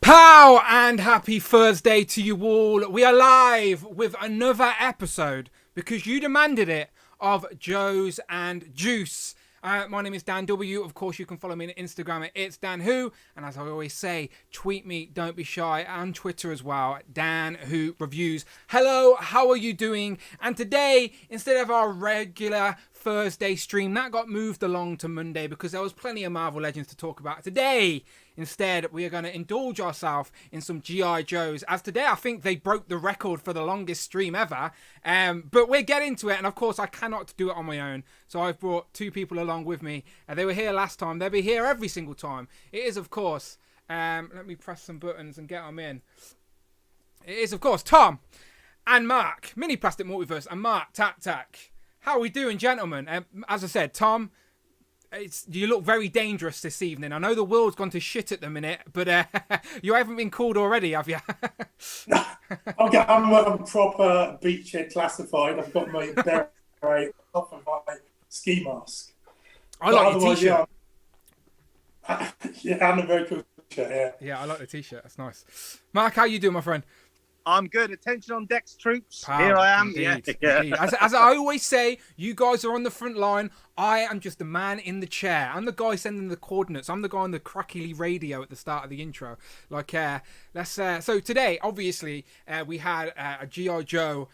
Pow and happy Thursday to you all. We are live with another episode because you demanded it of Joes+Juice. My name is Dan W. Of course, you can follow me on Instagram at It's Dan Who. And as I always say, tweet me, don't be shy, and Twitter as well, Dan Who Reviews. Hello, how are you doing? And today, instead of our regular Thursday stream, that got moved along to Monday because there was plenty of Marvel Legends to talk about. Today, instead, we are going to indulge ourselves in some G.I Joes. As today, I think they broke the record for the longest stream ever. But we'll get into it. And of course, I cannot do it on my own. So I've brought two people along with me. They were here last time. They'll be here every single time. It is, of course, let me press some buttons and get them in. It is, of course, Tom and Mark. Mini Plastic Multiverse and Mark Tac Tac. How are we doing, gentlemen? As I said, Tom, you look very dangerous this evening. I know the world's gone to shit at the minute, but you haven't been called already, have you? I'm proper beachhead classified. I've got my beret off of my ski mask. I like your t-shirt. Yeah, and a very cool t-shirt, yeah. Yeah, I like the t-shirt. That's nice. Mark, how you doing, my friend? I'm good. Attention on decks, troops. Here I am. Indeed. As I always say, you guys are on the front line. I am just the man in the chair. I'm the guy sending the coordinates. I'm the guy on the crackly radio at the start of the intro. So today, obviously, we had a G.I Joe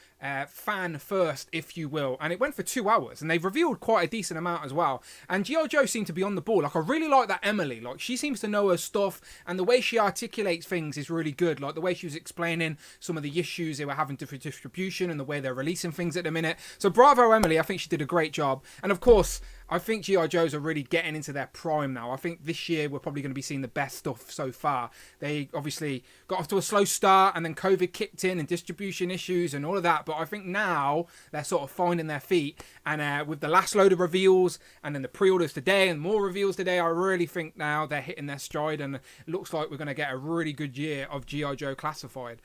fan first, if you will, and it went for 2 hours, and they've revealed quite a decent amount as well. And G.I Joe seemed to be on the ball. Like, I really like that Emily. Like, she seems to know her stuff, and the way she articulates things is really good. Like, the way she was explaining some of the issues they were having for distribution and the way they're releasing things at the minute. So bravo, Emily. I think she did a great job. And of course, I think G.I. Joes are really getting into their prime now. I think this year we're probably going to be seeing the best stuff so far. They obviously got off to a slow start, and then COVID kicked in and distribution issues and all of that. But I think now they're sort of finding their feet. And with the last load of reveals and then the pre-orders today and more reveals today, I really think now they're hitting their stride, and it looks like we're going to get a really good year of G.I. Joe Classified.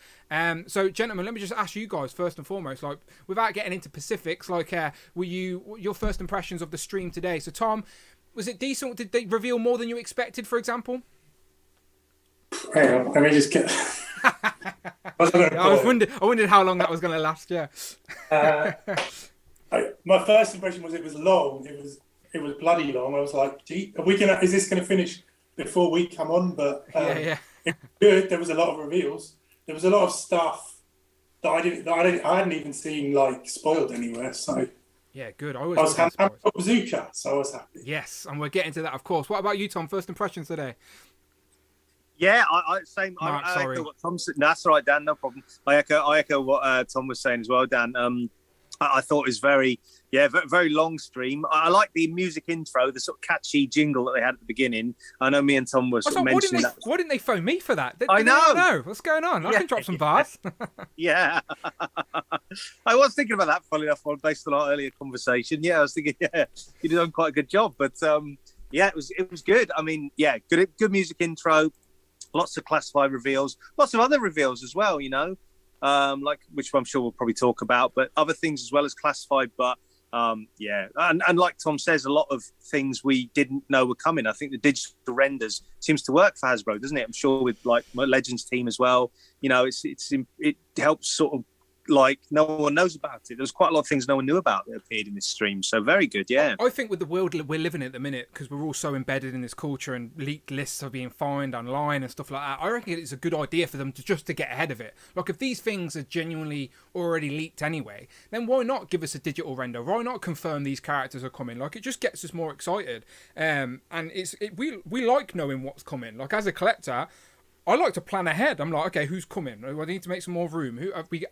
So, gentlemen, let me just ask you guys first and foremost, like, without getting into specifics, like, were your first impressions of the stream today? So, Tom, was it decent? Did they reveal more than you expected, for example? Hang on, let me just get. I wondered how long that was going to last. Yeah. My first impression was it was long. It was bloody long. I was like, gee, is this going to finish before we come on? But yeah. It was good. There was a lot of reveals. There was a lot of stuff that I hadn't even seen, like, spoiled anywhere. So yeah, good. I was happy for Bazooka, so I was happy. Yes, and we're getting to that, of course. What about you, Tom? First impressions today? Yeah, same. Mark, I echo what Tom said. No, that's all right, Dan. No problem. I echo what Tom was saying as well, Dan. I thought it was very long stream. I like the music intro, the sort of catchy jingle that they had at the beginning. I know me and Tom were sort of mentioning that. Why didn't they phone me for that? I know. What's going on? I can drop some bars. Yeah. I was thinking about that, funny enough, based on our earlier conversation. Yeah, I was thinking, yeah, you did quite a good job. But yeah, it was good. I mean, yeah, good music intro, lots of classified reveals, lots of other reveals as well, you know. Like, which I'm sure we'll probably talk about, but other things as well as classified. But yeah, and like Tom says, a lot of things we didn't know were coming. I think the digital renders seems to work for Hasbro, doesn't it? I'm sure with, like, my Legends team as well. You know, it helps sort of, like, no one knows about it. There's quite a lot of things no one knew about that appeared in this stream. So very good, yeah. I think with the world we're living in at the minute, because we're all so embedded in this culture and leaked lists are being found online and stuff like that, I reckon it's a good idea for them to get ahead of it. Like, if these things are genuinely already leaked anyway, then why not give us a digital render? Why not confirm these characters are coming? Like, it just gets us more excited. And we like knowing what's coming. Like, as a collector, I like to plan ahead. I'm like, okay, who's coming? Do I need to make some more room?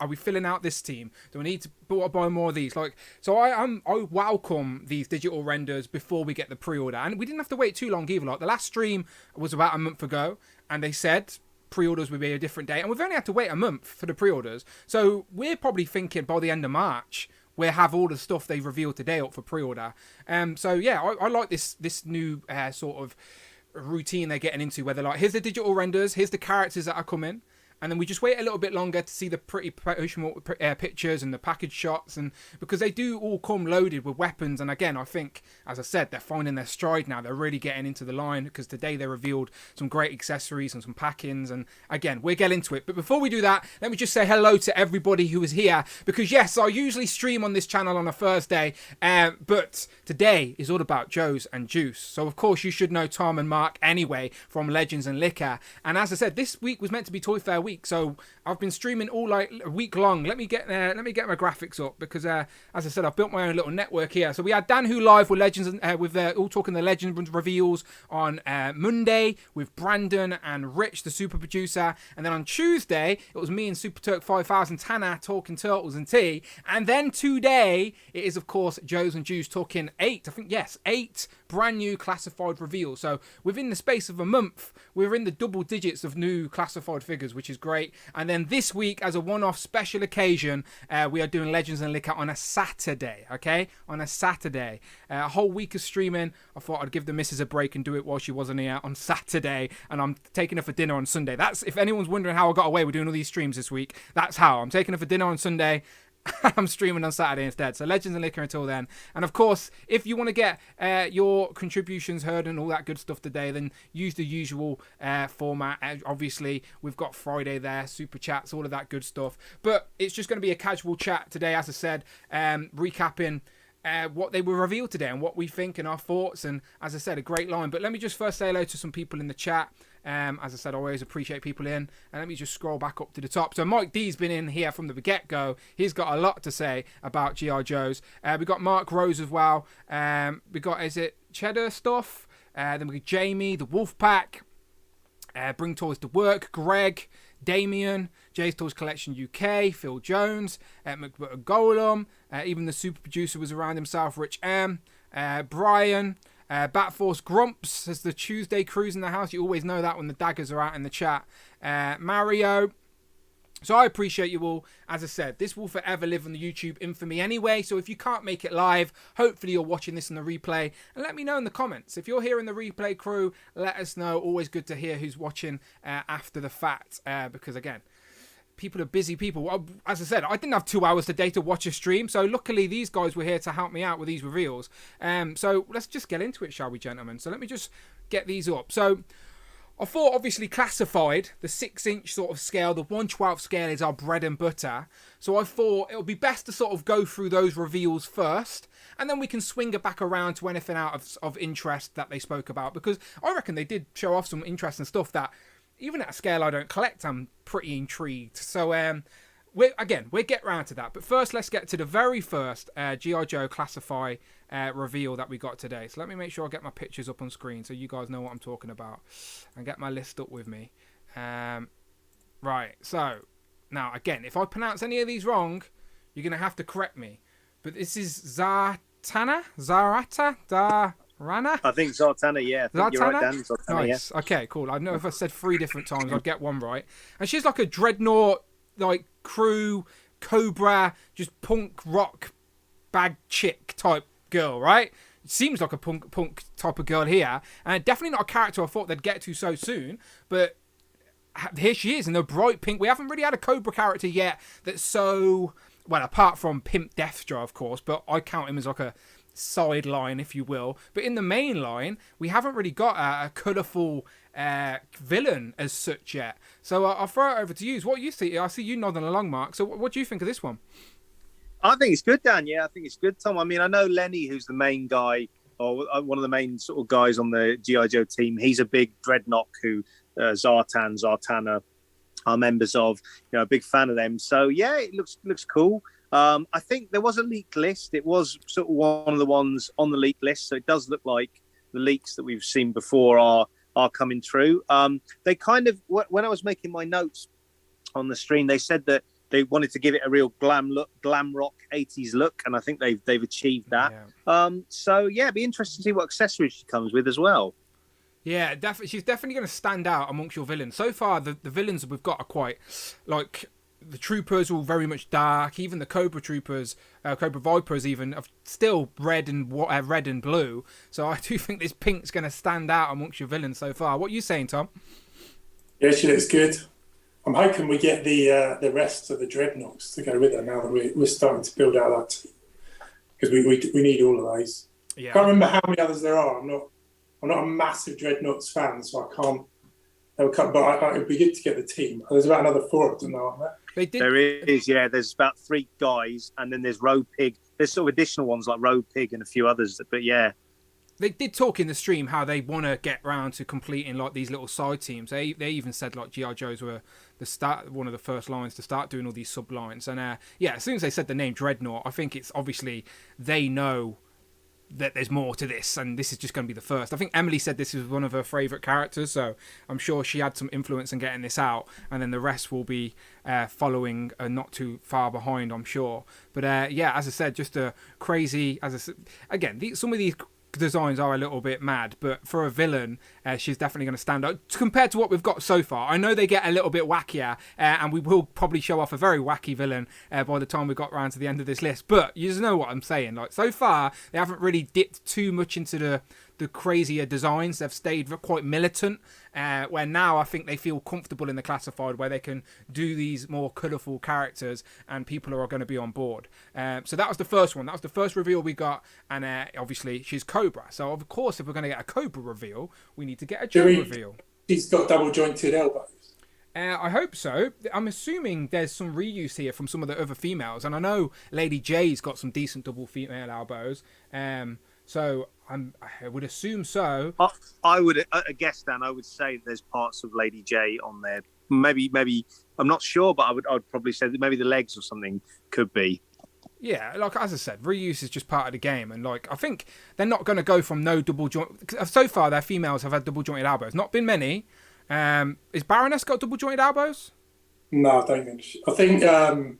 Are we filling out this team? Do I need to buy more of these? Like, so I welcome these digital renders before we get the pre-order, and we didn't have to wait too long either. Like, the last stream was about a month ago, and they said pre-orders would be a different date, and we've only had to wait a month for the pre-orders. So we're probably thinking by the end of March we'll have all the stuff they've revealed today up for pre-order. So yeah, I like this new sort of routine they're getting into, where they're like, here's the digital renders, here's the characters that are coming, and then we just wait a little bit longer to see the pretty promotional pictures and the package shots, and because they do all come loaded with weapons. And again, I think, as I said, they're finding their stride now. They're really getting into the line, because today they revealed some great accessories and some pack-ins, and again, we'll get into it. But before we do that, let me just say hello to everybody who is here, because yes, I usually stream on this channel on a Thursday, but today is all about Joes and Juice. So of course you should know Tom and Mark anyway from Legends and Liquor. And as I said, this week was meant to be Toy Fair week, so I've been streaming all like a week long. Let me get my graphics up, because as I said, I've built my own little network here. So we had Dan Who live with Legends, with all talking the Legends reveals on Monday with Brandon and Rich, the super producer, and then on Tuesday it was me and Super Turk 5000 Tanner talking Turtles and Tea, and then today it is of course Joes and Juice talking eight brand new classified reveals. So within the space of a month, we're in the double digits of new classified figures, which is great. And then this week, as a one-off special occasion, we are doing Legends and Liquor on a Saturday, okay? On a Saturday. A whole week of streaming. I thought I'd give the missus a break and do it while she wasn't here on Saturday. And I'm taking her for dinner on Sunday. That's, if anyone's wondering how I got away with doing all these streams this week, that's how. I'm taking her for dinner on Sunday. I'm streaming on Saturday instead. So Legends and Liquor until then. And of course, if you want to get your contributions heard and all that good stuff today, then use the usual format. Obviously, we've got Friday there, super chats, all of that good stuff. But it's just going to be a casual chat today, as I said, recapping what they were revealed today and what we think and our thoughts. And as I said, a great line. But let me just first say hello to some people in the chat. As I said, I always appreciate people in. And let me just scroll back up to the top. So Mike D's been in here from the get-go. He's got a lot to say about G.I Joes. We got Mark Rose as well. We got, is it Cheddar Stuff? Then we got Jamie, the Wolfpack. Bring Toys to Work, Greg, Damien, Jay's Toys Collection UK, Phil Jones, Golem, even the super producer was around himself, Rich M, Brian, Batforce Grumps as the Tuesday cruise in the house. You always know that when the daggers are out in the chat. Mario. So I appreciate you all. As I said, this will forever live on the YouTube infamy anyway. So if you can't make it live, hopefully you're watching this in the replay. And let me know in the comments. If you're here in the replay crew, let us know. Always good to hear who's watching after the fact. Because again, people are busy people. Well, as I said, I didn't have 2 hours today to watch a stream. So luckily these guys were here to help me out with these reveals. So let's just get into it, shall we, gentlemen? So let me just get these up. So I thought, obviously, classified, the 6-inch sort of scale, the 1/12 scale is our bread and butter. So I thought it would be best to sort of go through those reveals first, and then we can swing it back around to anything out of interest that they spoke about. Because I reckon they did show off some interesting stuff that, even at a scale I don't collect, I'm pretty intrigued. So, we'll get round to that. But first, let's get to the very first G.I Joe Classify reveal that we got today. So let me make sure I get my pictures up on screen so you guys know what I'm talking about. And get my list up with me. Right, so now, again, if I pronounce any of these wrong, you're going to have to correct me. But this is Zartana? Rana? I think Zartana, yeah. I think you're right, Dan. Zartana, nice. Yeah. Okay, cool. I know if I said 3 different times, I'd get one right. And she's like a dreadnought, like crew, Cobra, just punk rock bag chick type girl, right? It seems like a punk type of girl here. And definitely not a character I thought they'd get to so soon. But here she is in the bright pink. We haven't really had a Cobra character yet that's so, well, apart from Pimp Deathstar, of course, but I count him as like a sideline, if you will. But in the main line, we haven't really got a colourful villain as such yet. So I'll throw it over to you. What you see? I see you nodding along, Mark. So what do you think of this one? I think it's good, Dan. Yeah, I think it's good, Tom. I mean, I know Lenny, who's the main guy, or one of the main sort of guys on the G.I Joe team. He's a big dreadnought who Zartana are members of. You know, a big fan of them. So yeah, it looks cool. I think there was a leaked list. It was sort of one of the ones on the leaked list. So it does look like the leaks that we've seen before are coming through. They kind of, when I was making my notes on the stream, they said that they wanted to give it a real glam rock 80s look, and I think they've achieved that. Yeah. So yeah, it'd be interesting to see what accessories she comes with as well. Yeah, she's definitely going to stand out amongst your villains. So far, the villains we've got are quite, like, the troopers are all very much dark. Even the Cobra troopers, Cobra Vipers even, are still red and blue. So I do think this pink's going to stand out amongst your villains so far. What are you saying, Tom? Yeah, she looks good. I'm hoping we get the rest of the dreadnoughts to go with her now that we're starting to build out that team, because we need all of those. Yeah. Can't remember how many others there are. I'm not a massive dreadnoughts fan, so I can't. But it'd be good to get the team. There's about another 4 of them, aren't there? There is, yeah. There's about 3 guys, and then there's Road Pig. There's sort of additional ones like Road Pig and a few others. But yeah, they did talk in the stream how they want to get round to completing like these little side teams. They even said like G.I Joes were one of the first lines to start doing all these sub lines. And yeah, as soon as they said the name Dreadnought, I think it's obviously they know that there's more to this, and this is just going to be the first. I think Emily said this is one of her favourite characters, so I'm sure she had some influence in getting this out, and then the rest will be following not too far behind, I'm sure. But yeah, as I said, just a crazy. Again, some of these designs are a little bit mad, but for a villain, she's definitely going to stand out compared to what we've got so far. I know they get a little bit wackier, and we will probably show off a very wacky villain by the time we got around to the end of this list, but you just know what I'm saying. Like, so far they haven't really dipped too much into the crazier designs. They've stayed quite militant, where now I think they feel comfortable in the classified, where they can do these more colourful characters and people are going to be on board. So that was the first one. That was the first reveal we got, and obviously she's Cobra. So of course, if we're going to get a Cobra reveal, we need to get a Joe reveal. She's got double jointed elbows. I hope so. I'm assuming there's some reuse here from some of the other females, and I know Lady J's got some decent double female elbows. So I would assume so. I would guess, Dan. I would say there's parts of Lady J on there. Maybe I'm not sure, but I'd probably say that maybe the legs or something could be. Yeah, like as I said, reuse is just part of the game, and like I think they're not going to go from no double joint. So far, their females have had double jointed elbows. Not been many. Is Baroness got double jointed elbows? No, I don't think. I think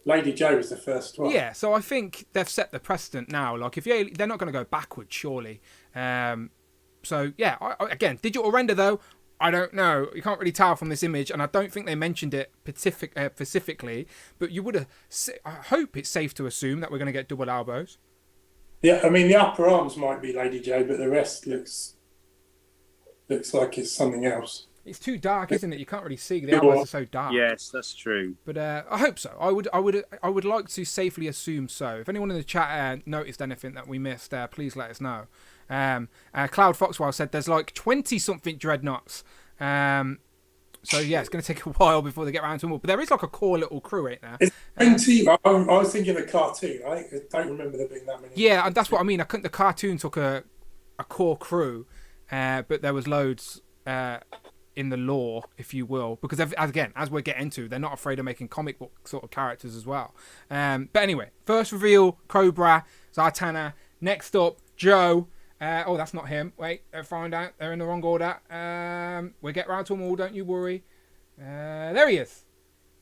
Lady Joe was the first one. Yeah, so I think they've set the precedent now. Like, they're not going to go backwards, surely. So yeah, again, digital render though, I don't know. You can't really tell from this image, and I don't think they mentioned it specifically. But you would have. I hope it's safe to assume that we're going to get double elbows. Yeah, I mean the upper arms might be Lady Joe, but the rest looks like it's something else. It's too dark, isn't it? You can't really see. The elbows are so dark. Yes, that's true. But I hope so. I would like to safely assume so. If anyone in the chat noticed anything that we missed, please let us know. Cloud Foxwell said there's like 20-something dreadnoughts. So yeah, it's going to take a while before they get around to them all. But there is like a core little crew, ain't there? It's 20. I was thinking of the cartoon. I don't remember there being that many. Yeah, and that's what I mean. The cartoon took a core crew, but there was loads in the lore, if you will, because as we're getting to, they're not afraid of making comic book sort of characters as well. But anyway, first reveal, Cobra, Zartana. Next up, Joe. Oh, that's not him. Wait, find out. They're in the wrong order. We'll get round to them all, don't you worry. There he is.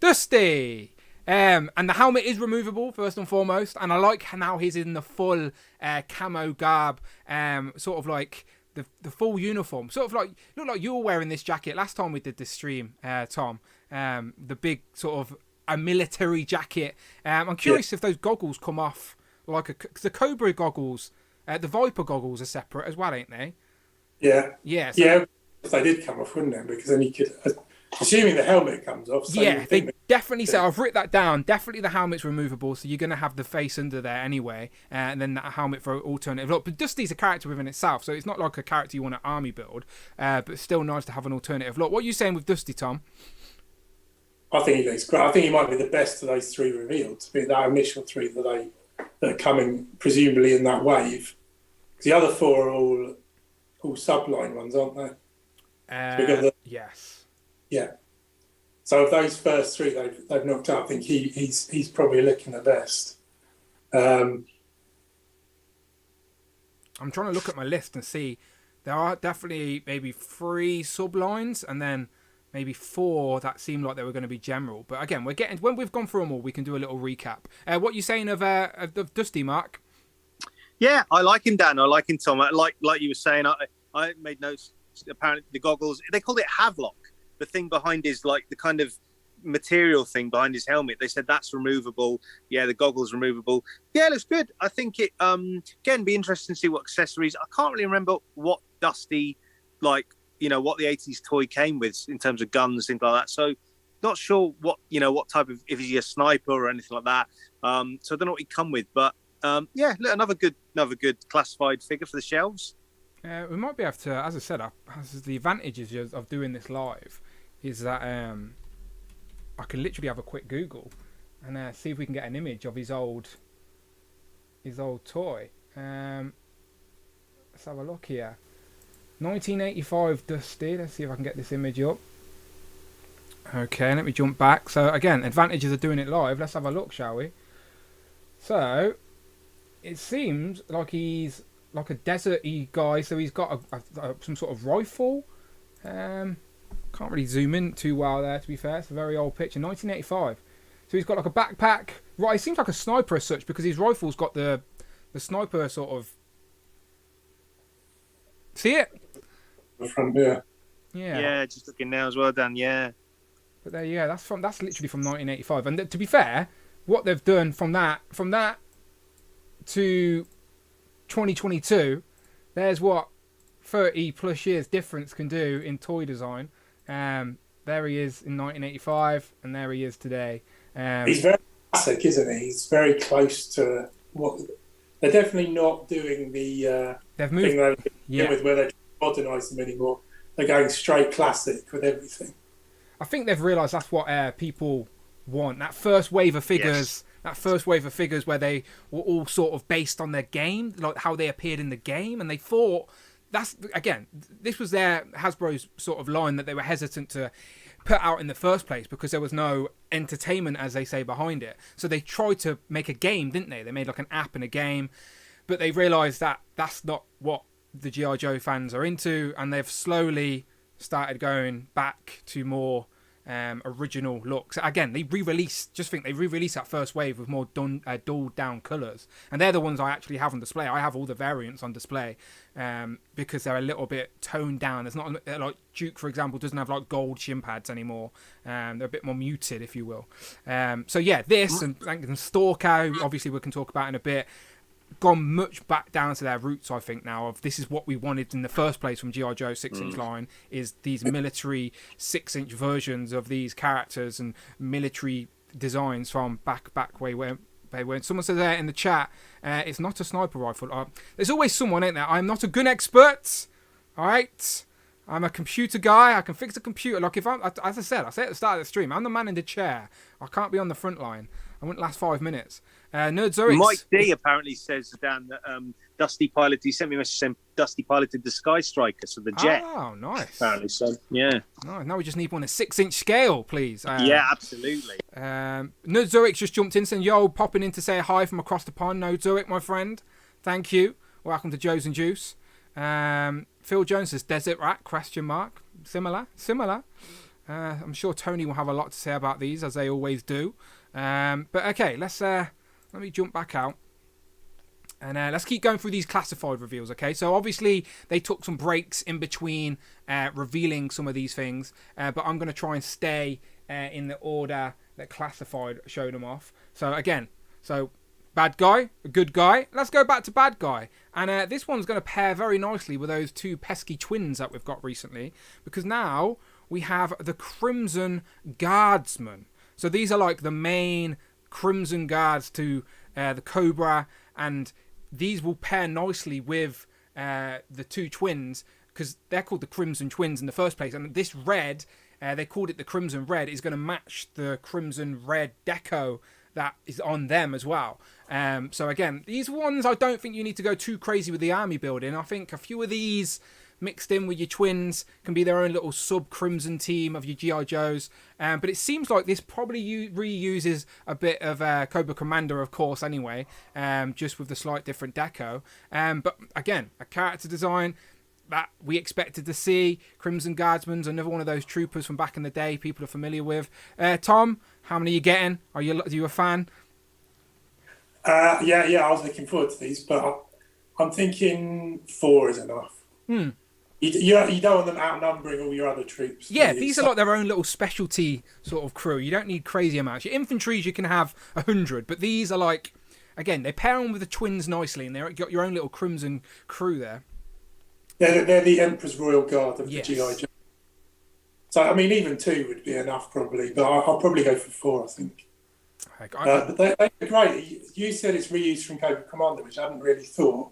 Dusty. And the helmet is removable, first and foremost. And I like how now he's in the full camo garb, sort of like the full uniform. Sort of like, look like you were wearing this jacket last time we did this stream, Tom. The big sort of a military jacket. I'm curious if those goggles come off like cause the Cobra goggles. The Viper goggles are separate as well, ain't they? Yeah. Yeah. So yeah, if they did come off, wouldn't they? Because then you could, assuming the helmet comes off. So yeah, they definitely say, I've written that down. Definitely the helmet's removable, so you're going to have the face under there anyway, and then that helmet for alternative look. But Dusty's a character within itself, so it's not like a character you want to army build, but it's still nice to have an alternative look. What are you saying with Dusty, Tom? I think he looks great. I think he might be the best of those 3 revealed, to be that initial 3 that are coming presumably in that wave. The other 4 are all subline ones, aren't they? So yes. Yeah. So of those first 3 they've knocked out, I think he's probably looking the best. I'm trying to look at my list and see there are definitely maybe 3 sublines and then maybe 4 that seem like they were going to be general. But again, when we've gone through them all, we can do a little recap. What are you saying of Dusty, Mark? Yeah, I like him, Dan. I like him, Tom. Like you were saying, I made notes. Apparently, the goggles, they called it Havelock. The thing behind his, like, the kind of material thing behind his helmet. They said that's removable. Yeah, the goggles removable. Yeah, it looks good. I think it, again, be interesting to see what accessories. I can't really remember what Dusty, like, you know, what the 80s toy came with in terms of guns, things like that. So Not sure what type of, if he's a sniper or anything like that. So I don't know what he'd come with, but yeah, look, another good classified figure for the shelves. We might be able to, as I said, the advantages of doing this live is that I can literally have a quick Google and see if we can get an image of his old toy. Let's have a look here. 1985 Dusty. Let's see if I can get this image up. Okay, let me jump back. So again, advantages of doing it live. Let's have a look, shall we? So it seems like he's like a desert-y guy. So he's got some sort of rifle. Can't really zoom in too well there, to be fair. It's a very old picture. 1985. So he's got like a backpack. Right, he seems like a sniper as such because his rifle's got the sniper sort of. See it? From yeah. Yeah, just looking now as well, Dan. Yeah. But there, yeah, that's literally from 1985. And to be fair, what they've done from that to 2022, there's what 30 plus years difference can do in toy design. There he is in 1985, and there he is today. He's very classic, isn't he? He's very close to what they're definitely not doing the they've moved thing with where they modernise them anymore. They're going straight classic with everything. I think they've realised that's what people want. That first wave of figures, where they were all sort of based on their game, like how they appeared in the game, and they thought this was their Hasbro's sort of line that they were hesitant to put out in the first place because there was no entertainment, as they say, behind it. So they tried to make a game, didn't they? They made like an app and a game, but they realised that that's not what the G.I Joe fans are into, and they've slowly started going back to more original looks. Again, they re-released that first wave with more dulled down colours, and they're the ones I actually have on display. I have all the variants on display because they're a little bit toned down. There's not like Duke, for example, doesn't have like gold shin pads anymore. They're a bit more muted, if you will. So yeah, this and Stalker, obviously we can talk about in a bit, gone much back down to their roots, I think, now of this is what we wanted in the first place from G.I Joe 6-inch line, is these military 6-inch versions of these characters and military designs from back way when someone says there in the chat, it's not a sniper rifle. There's always someone, ain't there? I'm not a gun expert, all right? I'm a computer guy. I can fix a computer. Like if as I said at the start of the stream, I'm the man in the chair. I can't be on the front line. I wouldn't last 5 minutes. Nerdzorix. Mike D apparently says, Dan, that Dusty piloted. He sent me a message saying Dusty piloted the Sky Striker, so the jet. Oh, nice. Apparently, so yeah. Nice. Now we just need one at 6-inch scale, please. Yeah, absolutely. Nerdzorix just jumped in saying, "Yo, popping in to say hi from across the pond." Nerdzorix, my friend, thank you. Welcome to Joes+Juice. Phil Jones says, "Desert Rat?" ? Similar. I'm sure Tony will have a lot to say about these, as they always do. But okay, let me jump back out. And let's keep going through these classified reveals, okay? So obviously they took some breaks in between revealing some of these things. But I'm going to try and stay in the order that classified showed them off. So again, bad guy, a good guy. Let's go back to bad guy. And this one's going to pair very nicely with those two pesky twins that we've got recently. Because now we have the Crimson Guardsmen. So these are like the main Crimson Guards to the Cobra. And these will pair nicely with the two twins, because they're called the Crimson Twins in the first place. And this red, they called it the Crimson Red, is going to match the Crimson Red deco that is on them as well. So again, these ones, I don't think you need to go too crazy with the army building. I think a few of these mixed in with your twins can be their own little sub-Crimson team of your G.I. Joes. But it seems like this probably reuses a bit of Cobra Commander, of course, anyway, just with the slight different deco. But again, a character design that we expected to see. Crimson Guardsman's another one of those troopers from back in the day people are familiar with. Tom, how many are you getting? Are you a fan? Yeah, I was looking forward to these, but I'm thinking 4 is enough. You don't want them outnumbering all your other troops. Yeah, these are like their own little specialty sort of crew. You don't need crazy amounts. Your infantries, you can have 100, but these are like, again, they pair on with the twins nicely, and they've got your own little Crimson crew there. They're the Emperor's Royal Guard of the G.I. Joe. So, I mean, even 2 would be enough probably, but I'll probably go for 4, I think. But they're great. You said it's reused from Cobra Commander, which I hadn't really thouut.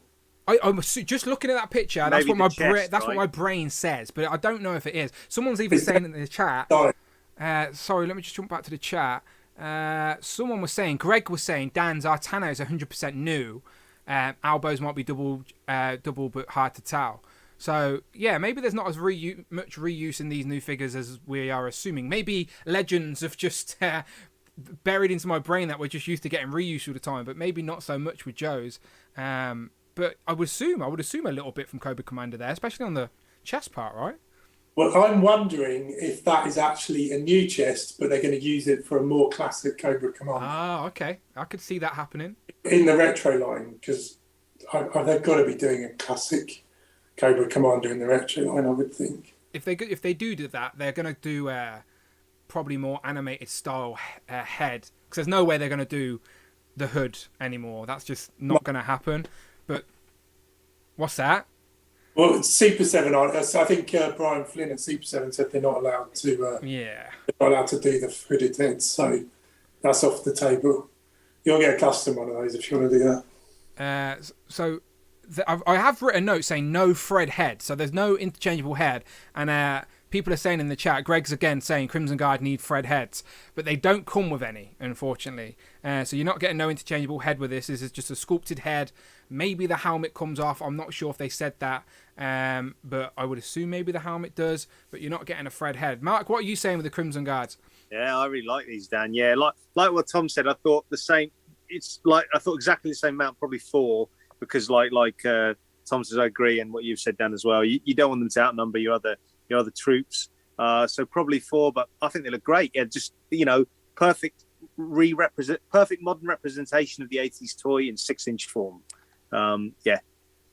I'm just looking at that picture. That's Maybe what right? what my brain says, but I don't know if it is. Someone's even saying in the chat. Sorry, let me just jump back to the chat. Someone was saying, Greg was saying, Dan, Zartana is 100% new. Albos might be double, but hard to tell. So yeah, maybe there's not as much reuse in these new figures as we are assuming.Maybe Legends have just buried into my brain that we're just used to getting reuse all the time, but maybe not so much with Joe's. But I would assume a little bit from Cobra Commander there, especially on the chest part, right? Well, I'm wondering if that is actually a new chest, but they're going to use it for a more classic Cobra Commander. Ah, okay. I could see that happening. In the retro line, because they've got to be doing a classic Cobra Commander in the retro line, I would think. If they do that, they're going to do probably more animated style head, because there's no way they're going to do the hood anymore. That's just not going to happen. But what's that? Well, Super 7, I think Brian Flynn at Super 7 said they're not allowed to. They're not allowed to do the hooded heads, so that's off the table. You'll get a custom one of those if you want to do that. I have written a note saying no Fred head, so there's no interchangeable head, and people are saying in the chat, Greg's again saying Crimson Guard need Fred heads, but they don't come with any, unfortunately. So you're not getting no interchangeable head with this. This is just a sculpted head. Maybe the helmet comes off. I'm not sure if they said that, but I would assume maybe the helmet does, but you're not getting a Fred head. Mark, what are you saying with the Crimson Guards? Yeah, I really like these, Dan. Yeah, like what Tom said, I thought the same. It's like I thought exactly the same amount, probably 4, because like Tom says, I agree, and what you've said, Dan, as well. You don't want them to outnumber your other troops, so probably 4. But I think they look great. Yeah, just perfect modern representation of the 80s toy in 6-inch form. Yeah,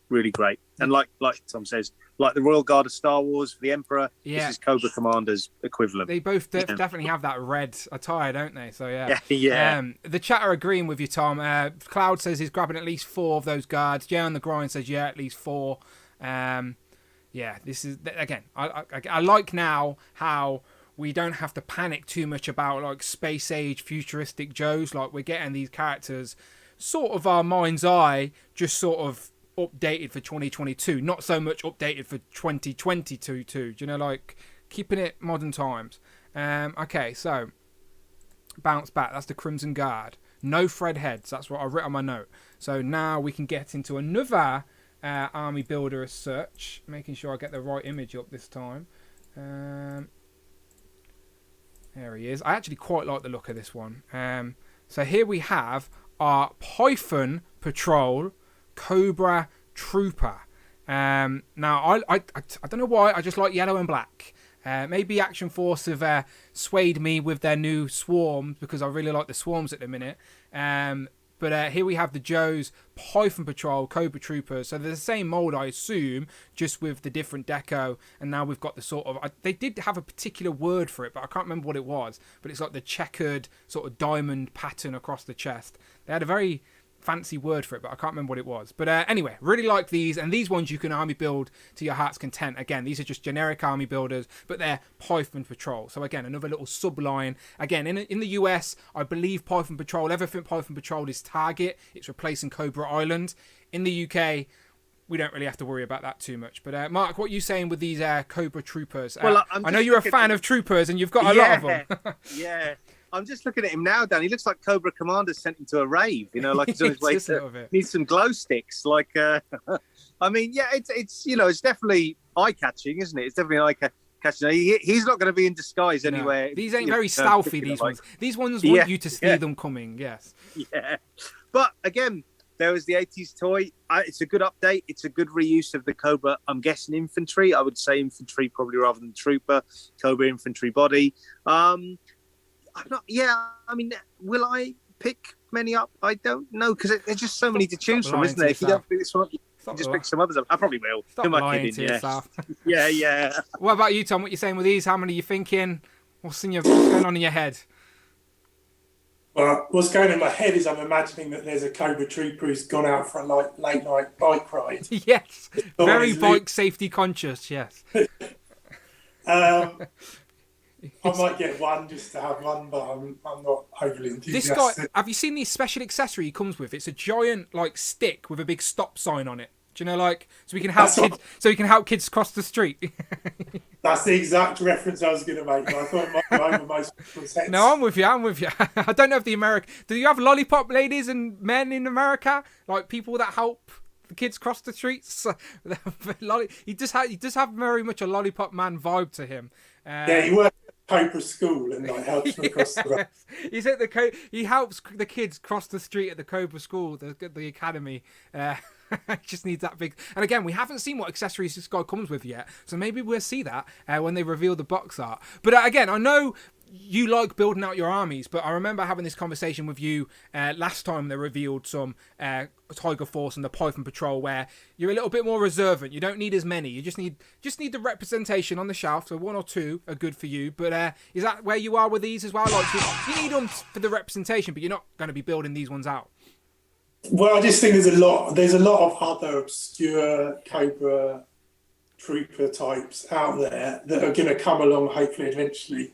really great. And like Tom says, like the Royal Guard of Star Wars for the Emperor, this is Cobra Commander's equivalent. They both definitely have that red attire, don't they? So yeah. Yeah. The chat are agreeing with you, Tom. Cloud says he's grabbing at least 4 of those guards. Jay on the Grind says at least 4. Yeah, this is again. I like now how we don't have to panic too much about like space age futuristic Joes. Like we're getting these characters sort of our mind's eye, just sort of updated for 2022, not so much updated for 2022 too. Do you know, like keeping it modern times. Okay, so bounce back. That's the Crimson Guard. No Fred heads. That's what I wrote on my note. So now we can get into another army builder as such, making sure I get the right image up this time. There he is. I actually quite like the look of this one. So here we have our Python Patrol Cobra Trooper. Now I don't know why, I just like yellow and black. Maybe Action Force have swayed me with their new swarms, because I really like the swarms at the minute. But here we have the Joe's Python Patrol Cobra Troopers. So they're the same mold, I assume, just with the different deco. And now we've got the sort of... they did have a particular word for it, but I can't remember what it was. But it's like the checkered sort of diamond pattern across the chest. They had a very fancy word for it, but I can't remember what it was. But anyway, really like these, and these ones you can army build to your heart's content. Again, these are just generic army builders, but they're Python Patrol. So again, another little subline. Again, in the US, I believe Python Patrol, everything Python Patrol is Target. It's replacing Cobra Island. In the UK, we don't really have to worry about that too much. But Mark, what are you saying with these Cobra Troopers? Well, I know you're a fan of troopers, and you've got a lot of them. Yeah. I'm just looking at him now, Dan. He looks like Cobra Commander sent him to a rave. Like he's on his way to need some glow sticks. Like, I mean, yeah, it's it's definitely eye catching, isn't it? It's definitely eye catching. He's not going to be in disguise anywhere. No, these ain't very stealthy. These ones. These ones want you to see them coming. Yes. Yeah, but again, there was the 80s toy. It's a good update. It's a good reuse of the Cobra. I'm guessing infantry. I would say infantry probably rather than trooper. Cobra infantry body. I'm not. Yeah, I mean, will I pick many up? I don't know, because there's just so many to choose from, isn't there? If you don't pick this one up, you just pick some others up. I probably will. Stop lying to yourself. Yeah. What about you, Tom? What are you saying with these? How many are you thinking? What's going on in your head? Well, what's going in my head is I'm imagining that there's a Cobra Trooper who's gone out for a late night bike ride. Yes, very bike safety conscious. Yes. I might get one just to have one, but I'm not overly This enthusiastic. guy, have you seen the special accessory he comes with? It's a giant like stick with a big stop sign on it. Do you know, like, so we can help kids, so we can help kids cross the street. That's the exact reference I was going to make. But I thought it might go over most people's heads. No, I'm with you. I don't know if the American. Do you have lollipop ladies and men in America? Like people that help the kids cross the streets? He does have very much a lollipop man vibe to him. Yeah, he works at Cobra School and like helps them across the road. He's at he helps the kids cross the street at the Cobra School, the academy. Just needs that big. And again, we haven't seen what accessories this guy comes with yet, so maybe we'll see that when they reveal the box art. But again, I know you like building out your armies, but I remember having this conversation with you last time they revealed some Tiger Force and the Python Patrol, where you're a little bit more reservant. You don't need as many. You just need the representation on the shelf. So 1 or 2 are good for you. But is that where you are with these as well? Like you need them for the representation, but you're not going to be building these ones out. Well, I just think there's a lot of other obscure Cobra Trooper types out there that are going to come along hopefully eventually.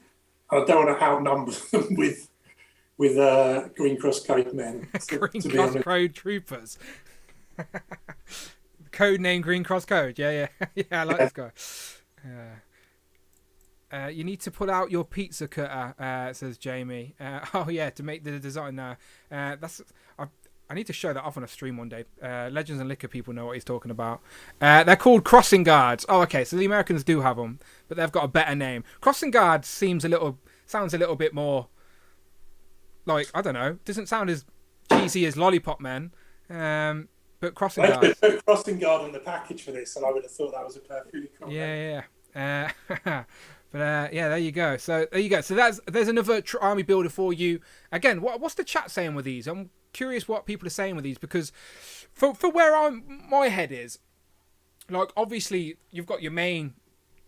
I don't want to outnumber them with Green Cross Code men. Green Cross Code Troopers. Code name Green Cross Code. Yeah. Yeah, I like this guy. You need to pull out your pizza cutter, says Jamie. Oh yeah, to make the design now. I need to show that off on a stream one day. Legends and Liquor people know what he's talking about. They're called crossing guards. Oh, okay, so the Americans do have them, but they've got a better name. Crossing guards sounds a little bit more like, I don't know, doesn't sound as cheesy as Lollipop Men. But crossing guards. They put crossing guard on the package for this, and I would have thought that was a perfectly cool name. But yeah, there you go. So there's another army builder for you. Again, what's the chat saying with these? I'm curious what people are saying with these, because for where my head is, like, obviously you've got your main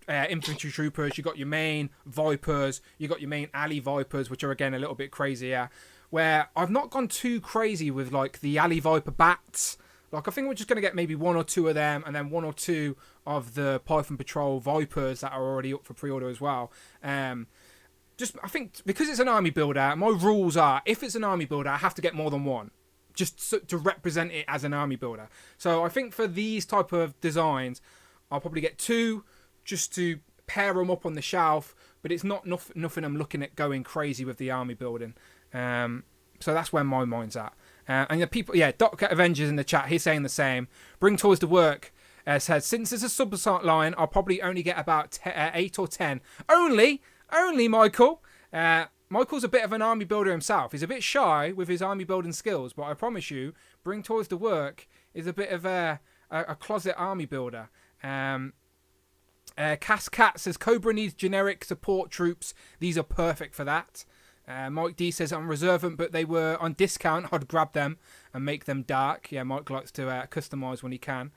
infantry troopers, you've got your main Vipers, you've got your main alley Vipers, which are again a little bit crazier. Where I've not gone too crazy with like the alley Viper bats. Like, I think we're just going to get maybe 1 or 2 of them, and then 1 or 2 of the Python Patrol Vipers that are already up for pre-order as well. I think because it's an army builder, my rules are, if it's an army builder, I have to get more than 1, just to represent it as an army builder. So I think for these type of designs, I'll probably get 2 just to pair them up on the shelf, but it's not nothing I'm looking at going crazy with the army building. So that's where my mind's at. And the people, Doc Avengers in the chat, he's saying the same. Bring Toys to Work says, since it's a sub line, I'll probably only get about 8 or 10. Only Michael. Michael's a bit of an army builder himself. He's a bit shy with his army building skills, but I promise you, Bring Toys to Work is a bit of a closet army builder. Cass Cat says, Cobra needs generic support troops. These are perfect for that. Mike D says, I'm reservant, but they were on discount. I'd grab them and make them dark. Yeah, Mike likes to customize when he can.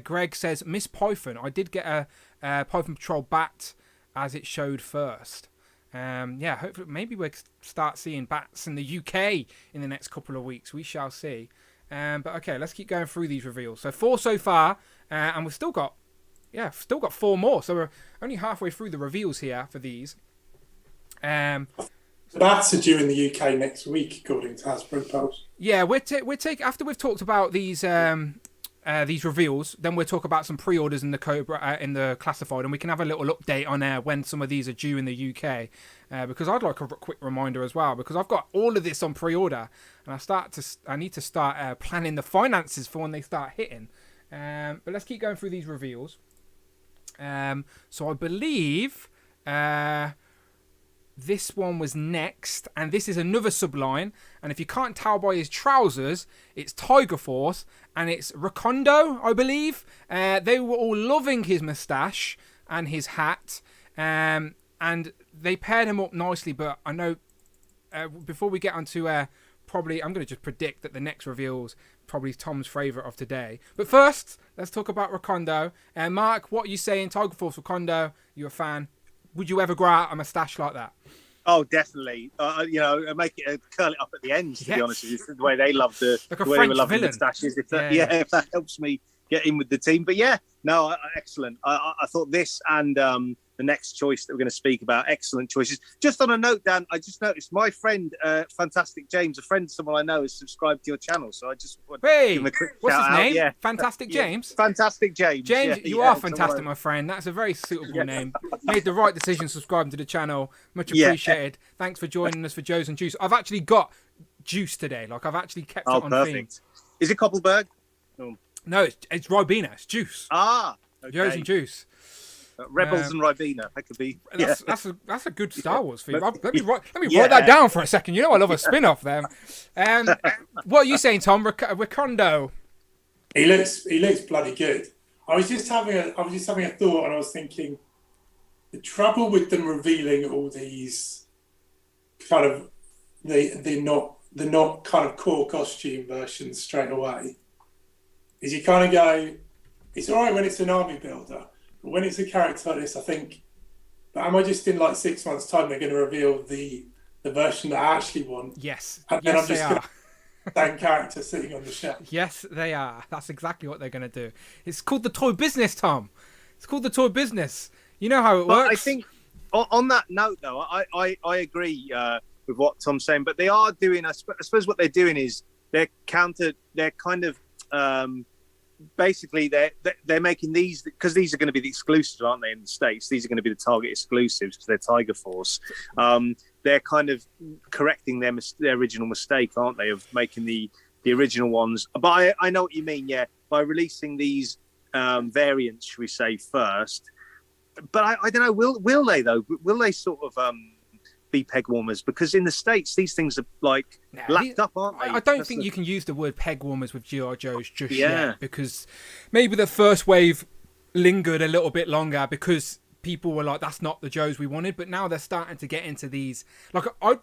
Greg says, Miss Python. I did get a Python Patrol bat as it showed first. Hopefully, maybe we'll start seeing bats in the UK in the next couple of weeks. We shall see. But okay, let's keep going through these reveals. So 4 so far, and we've still got 4 more. So we're only halfway through the reveals here for these. The bats are due in the UK next week, according to Hasbro Pulse. Yeah, we're after we've talked about these reveals, then we'll talk about some pre-orders in the Cobra in the classified, and we can have a little update on when some of these are due in the UK. Because I'd like a quick reminder as well, because I've got all of this on pre-order, and I need to start planning the finances for when they start hitting. But let's keep going through these reveals. So I believe. This one was next, and this is another subline. And if you can't tell by his trousers, it's Tiger Force, and it's Recondo, I believe. They were all loving his moustache and his hat, and they paired him up nicely. But I know before we get onto probably, I'm going to just predict that the next reveal's probably Tom's favourite of today. But first, let's talk about Recondo. Mark, what are you saying? Tiger Force Recondo, you're a fan. Would you ever grow out a moustache like that? Oh, definitely. Make it curl it up at the ends. To be honest with you, the way they love the way they love the moustaches. If that helps me get in with the team. But excellent. I thought this and the next choice that we're going to speak about. Excellent choices. Just on a note, Dan, I just noticed my friend, Fantastic James, a friend of someone I know, has subscribed to your channel. So I just want to give him a quick what's shout his name? out. Yeah. Fantastic James? Fantastic James. James, you are fantastic, my friend. That's a very suitable name. Made the right decision subscribing to the channel. Much appreciated. Thanks for joining us for Joes+Juice. I've actually got juice today. Like, I've actually kept it on theme. Is it Koppelberg? No, it's Ribena. It's juice. Okay. Joes+Juice. Rebels and Ribena. That could be. That's a good Star Wars theme. Let me write that down for a second. You know I love a spin-off there. What are you saying, Tom? Recondo. He looks bloody good. I was just having a thought, and I was thinking, the trouble with them revealing all these kind of the not kind of core costume versions straight away is you kind of go, it's all right when it's an army builder, but when it's a character like this, I think, but am I just in like 6 months' time they're going to reveal the version that I actually want? Yes. And then I'm just going to same character sitting on the shelf. Yes, they are. That's exactly what they're going to do. It's called the toy business, Tom. It's called the toy business. You know how it works. I think on that note, though, I agree with what Tom's saying, but they are doing, I suppose what they're doing is they're kind of basically they're making these, because these are going to be the exclusives, aren't they, in the States? These are going to be the Target exclusives because they're Tiger Force. They're kind of correcting their original mistake, aren't they, of making the original ones. But I know what you mean, yeah, by releasing these variants, should we say, first. But I don't know, will they, though? Will they sort of be peg warmers? Because in the States, these things are like lapped up, aren't they? I don't think you can use the word peg warmers with G.I Joes just yet, because maybe the first wave lingered a little bit longer because people were like, that's not the Joes we wanted, but now they're starting to get into these. Like, I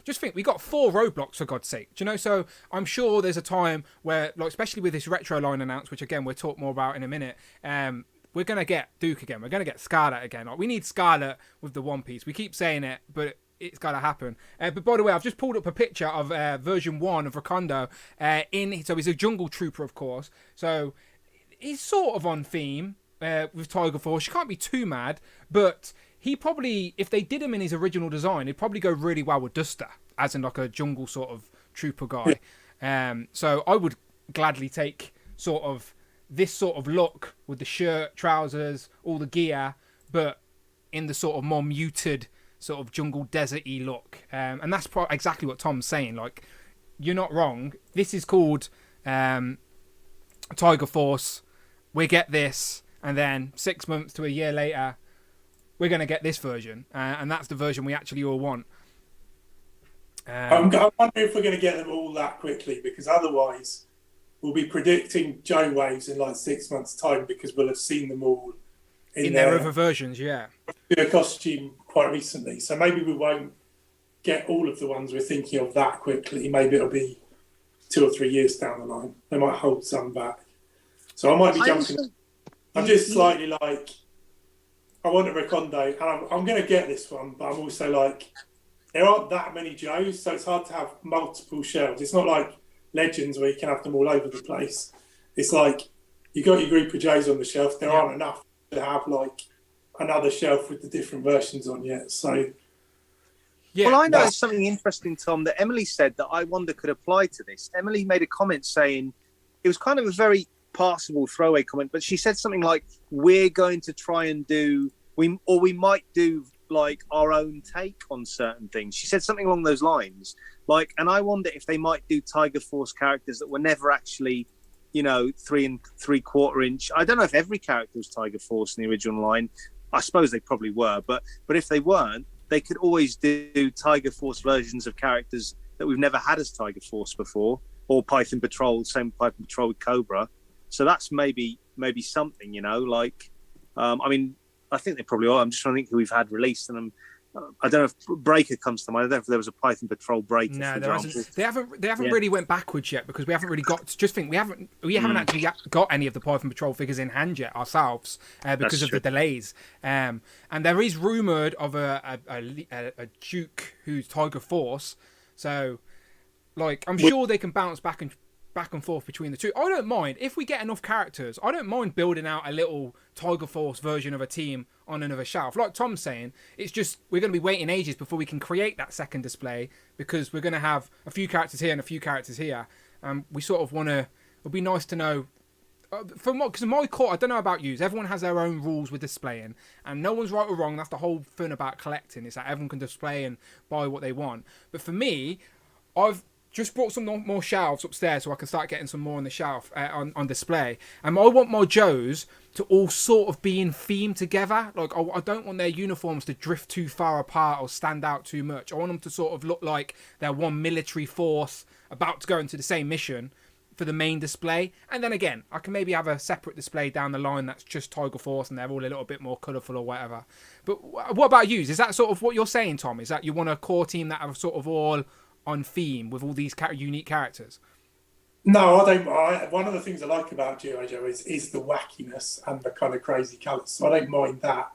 just think we got 4 roadblocks, for God's sake. Do you know? So I'm sure there's a time where, like, especially with this retro line announced, which again we'll talk more about in a minute, we're going to get Duke again. We're going to get Scarlet again. Like, we need Scarlet with the One Piece. We keep saying it, but it's got to happen. But by the way, I've just pulled up a picture of version 1 of Recondo. So he's a jungle trooper, of course. So he's sort of on theme with Tiger Force. You can't be too mad, but he probably, if they did him in his original design, he'd probably go really well with Duster, as in like a jungle sort of trooper guy. So I would gladly take sort of this sort of look with the shirt, trousers, all the gear, but in the sort of more muted sort of jungle desert-y look. And that's exactly what Tom's saying. Like, you're not wrong. This is called Tiger Force. We get this, and then 6 months to a year later, we're going to get this version. And that's the version we actually all want. I'm wondering if we're going to get them all that quickly, because otherwise we'll be predicting Joe waves in like 6 months' time, because we'll have seen them all in their other versions, yeah. A costume quite recently. So maybe we won't get all of the ones we're thinking of that quickly. Maybe it'll be 2 or 3 years down the line. They might hold some back. So I might be jumping. I'm just slightly like, I want a Recondo, and I'm going to get this one, but I'm also like, there aren't that many Joes, so it's hard to have multiple shelves. It's not like Legends where you can have them all over the place. It's like, you got your group of Joes on the shelf, there aren't enough to have like another shelf with the different versions on yet. So well, I know something interesting, Tom, that Emily said that I wonder could apply to this. Emily made a comment saying, it was kind of a very passable throwaway comment, but she said something like, we're going to try and do, we might do like our own take on certain things. She said something along those lines. Like, and I wonder if they might do Tiger Force characters that were never actually, 3 3/4 inch. I don't know if every character was Tiger Force in the original line. I suppose they probably were, but if they weren't, they could always do Tiger Force versions of characters that we've never had as Tiger Force before, or Python Patrol, same Python Patrol with Cobra. So that's maybe something, like, I mean, I think they probably are. I'm just trying to think who we've had released, and I don't know if Breaker comes to mind. I don't know if there was a Python Patrol Breaker. No, there hasn't. They haven't really went backwards yet, because we haven't really got. Just think we haven't actually got any of the Python Patrol figures in hand yet ourselves because of the delays. And there is rumored of a Duke who's Tiger Force. So, like, I'm sure they can bounce back and back and forth between the two. I don't mind if we get enough characters. I don't mind building out a little Tiger Force version of a team on another shelf. Like Tom's saying, it's just we're going to be waiting ages before we can create that second display because we're going to have a few characters here and a few characters here. We sort of want to. It'd be nice to know. Because my court, I don't know about you, everyone has their own rules with displaying, and no one's right or wrong. That's the whole fun about collecting, is that everyone can display and buy what they want. But for me, I've just brought some more shelves upstairs so I can start getting some more on the shelf on display. And I want my Joes to all sort of be in theme together. Like I don't want their uniforms to drift too far apart or stand out too much. I want them to sort of look like they're one military force about to go into the same mission for the main display. And then again, I can maybe have a separate display down the line that's just Tiger Force and they're all a little bit more colourful or whatever. But what about you? Is that sort of what you're saying, Tom? Is that you want a core team that are sort of all on theme with all these unique characters? No, I don't. One of the things I like about G.I Joe is the wackiness and the kind of crazy colours. So I don't mind that.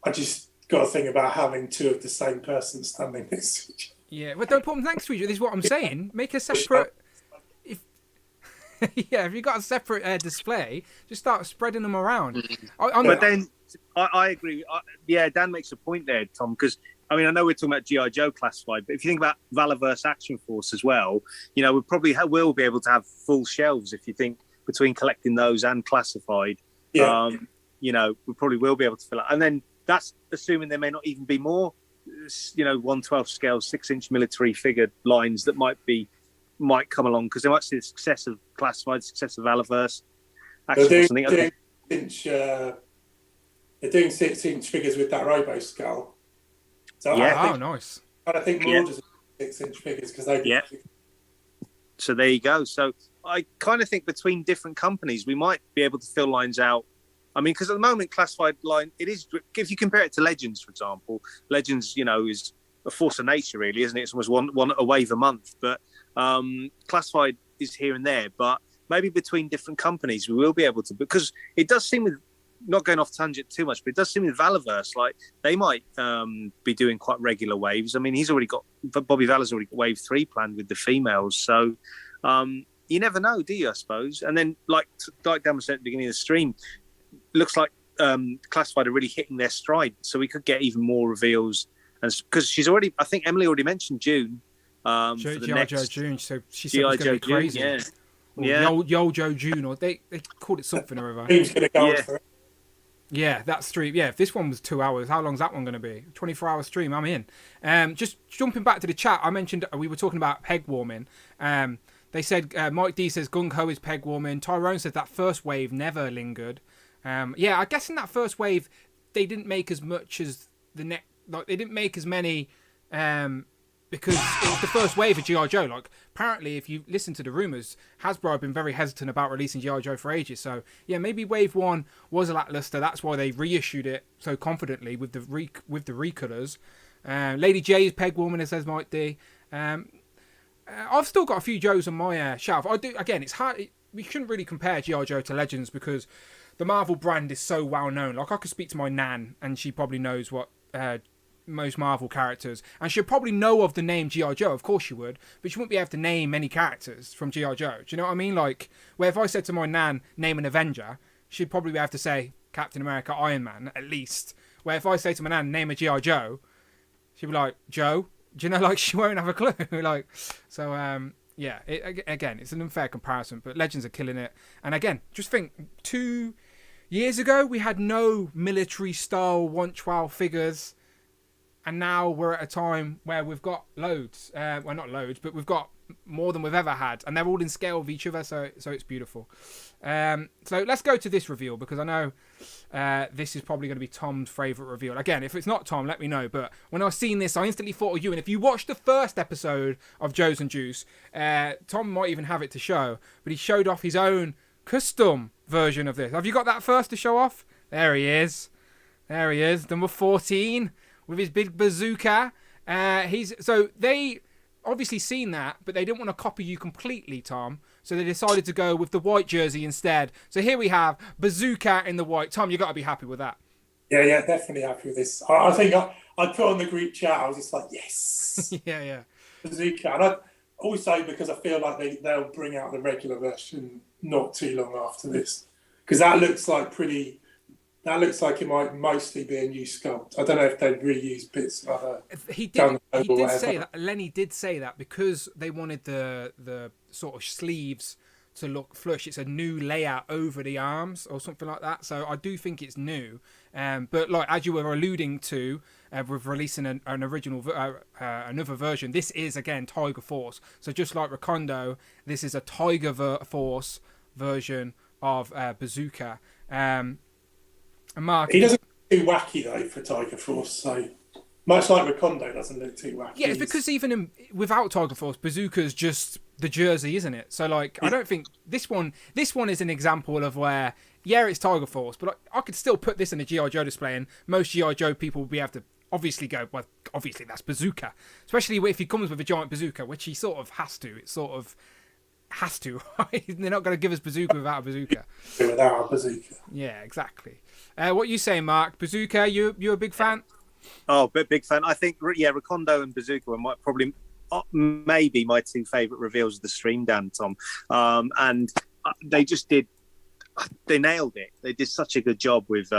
I just got to think about having two of the same person standing next to each other. Yeah, but don't put them next to each other. This is what I'm saying. Make a separate... Yeah, if you've got a separate display, just start spreading them around. But then, I agree. Yeah, Dan makes a point there, Tom, because, I mean, I know we're talking about G.I. Joe classified, but if you think about Valorverse Action Force as well, you know, we probably will be able to have full shelves if you think between collecting those and classified. Yeah. You know, we probably will be able to fill it. And then that's assuming there may not even be more, you know, 1/12 scale, 6-inch military figure lines that might come along because they might see the success of classified, success of Valorverse. They're doing 6-inch figures with that Robo Skull. So yeah, nice. I think more just 6-inch figures because they. Yeah. So there you go. So I kind of think between different companies, we might be able to fill lines out. I mean, because at the moment, classified line, it is. If you compare it to Legends, for example, Legends, you know, is a force of nature, really, isn't it? It's almost one a wave a month, but. Classified is here and there, but maybe between different companies we will be able to, because it does seem with, not going off tangent too much, but it does seem with Valorverse like they might be doing quite regular waves. I mean, Bobby Valor's already got wave 3 planned with the females, so you never know, do you? I suppose. And then like Dan was saying at the beginning of the stream, looks like Classified are really hitting their stride, so we could get even more reveals, and because I think Emily already mentioned June. G.I. Joe June, so she said it was going to be crazy. Yo Joe June, or they called it something or other. Who's going to go for it? Yeah, that stream. Yeah, if this one was 2 hours, how long's that one going to be? 24-hour stream, I'm in. Just jumping back to the chat, I mentioned we were talking about peg warming. They said, Mike D says Gung Ho is peg warming. Tyrone says that first wave never lingered. Yeah, I guess in that first wave, they didn't make as much as the next. Like, they didn't make as many. Because it was the first wave of G.I. Joe. Like, apparently, if you listen to the rumours, Hasbro have been very hesitant about releasing G.I. Joe for ages. So, yeah, maybe Wave 1 was lackluster. That's why they reissued it so confidently with the recolours. Lady J is peg warming, says Mike D. I've still got a few Joes on my shelf. I do. Again, it's hard. We shouldn't really compare G.I. Joe to Legends because the Marvel brand is so well known. Like, I could speak to my nan, and she probably knows what... most Marvel characters, and she'd probably know of the name G.I. Joe, of course she would, but she wouldn't be able to name any characters from G.I. Joe. Do you know what I mean? Like, where if I said to my nan, name an Avenger, she'd probably have to say Captain America, Iron Man, at least. Where if I say to my nan, name a G.I. Joe, she'd be like, Joe? Do you know, like, she won't have a clue. Like, so, yeah, again, it's an unfair comparison, but Legends are killing it. And again, just think, 2 years ago, we had no military-style 1/12 figures. And now we're at a time where we've got loads. Well, not loads, but we've got more than we've ever had. And they're all in scale with each other, so it's beautiful. So let's go to this reveal, because I know this is probably going to be Tom's favourite reveal. Again, if it's not Tom, let me know. But when I seen this, I instantly thought of you. And if you watched the first episode of Joes+Juice, Tom might even have it to show. But he showed off his own custom version of this. Have you got that first to show off? There he is. There he is. Number 14. With his big bazooka. So they obviously seen that, but they didn't want to copy you completely, Tom. So they decided to go with the white jersey instead. So here we have Bazooka in the white. Tom, you got to be happy with that. Yeah, definitely happy with this. I think I put on the group chat, I was just like, yes. yeah. Bazooka. And also because I feel like they'll bring out the regular version not too long after this, because that looks like it might mostly be a new sculpt. I don't know if they'd reuse bits of other. He did say that. Lenny did say that because they wanted the sort of sleeves to look flush. It's a new layout over the arms or something like that. So I do think it's new. But like as you were alluding to, with releasing an original another version, this is again Tiger Force. So just like Recondo, this is a Tiger Force version of Bazooka. And Mark, he doesn't look too wacky though for Tiger Force. So much like Recondo doesn't look too wacky. Yeah, it's because even without Tiger Force, Bazooka's just the jersey, isn't it? So like, I don't think this one is an example of where, yeah, it's Tiger Force, but I could still put this in a G.I Joe display, and most G.I Joe people will be able to obviously go, well, obviously that's Bazooka, especially if he comes with a giant bazooka, which he sort of has to. It sort of has to. Right? They're not going to give us Bazooka without a bazooka. Without a bazooka. Yeah, exactly. What you say, Mark? Bazooka, you a big fan? Oh, big fan. I think, yeah, Recondo and Bazooka were probably maybe my two favourite reveals of the stream, Dan, Tom. And they just they nailed it. They did such a good job with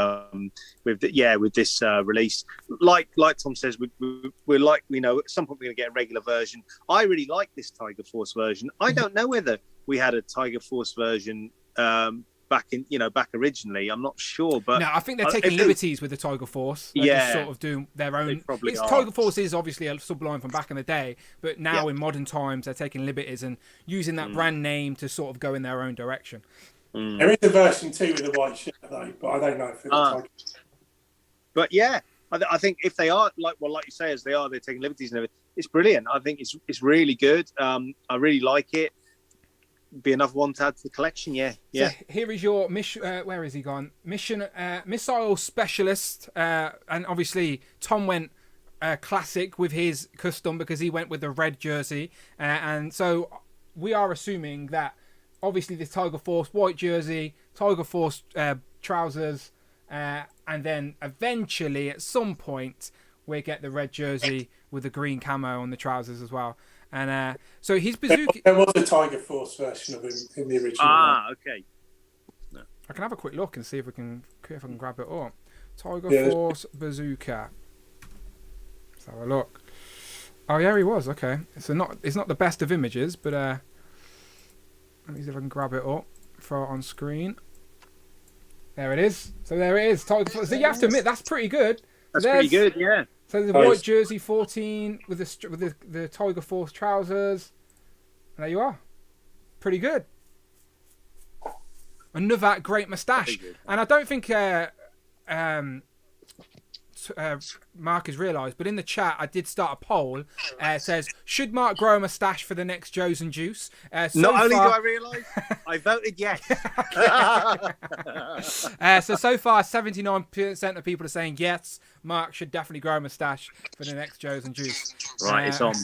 this release. Like Tom says, we're like, at some point we're going to get a regular version. I really like this Tiger Force version. I don't know whether we had a Tiger Force version back originally. I'm not sure, but no, I think they're taking liberties with the Tiger Force. They're just sort of doing their own. Tiger Force is obviously a subline from back in the day, but now in modern times they're taking liberties and using that brand name to sort of go in their own direction. There is a version 2 with a white shirt though, but I don't know if it's Tiger. But yeah, I think if they are like you say, as they are, they're taking liberties and everything. It's brilliant. I think it's really good. I really like it. Be another one to add to the collection. Yeah. So here is your mission. Where is he gone? Missile specialist, and obviously Tom went classic with his custom because he went with the red jersey, and so we are assuming that obviously this Tiger Force white jersey, Tiger Force trousers, and then eventually at some point we get the red jersey with the green camo on the trousers as well. And so his bazooka. There was a Tiger Force version of him in the original. Okay. No. I can have a quick look and see if I can grab it up. Tiger Force bazooka. Let's have a look. Oh yeah, he was okay. So it's not the best of images, but let me see if I can grab it up, throw it on screen. There it is. So there it is. Tiger Force. So you have to admit that's pretty good. That's pretty good, yeah. So the white jersey 14 with the Tiger Force trousers. And there you are. Pretty good. Another great moustache. And I don't think Mark has realised, but in the chat I did start a poll. It says, should Mark grow a moustache for the next Joes+Juice? Not only do I realise, I voted yes. So far 79% of people are saying yes, Mark should definitely grow a moustache for the next Joes+Juice. Right, it's on.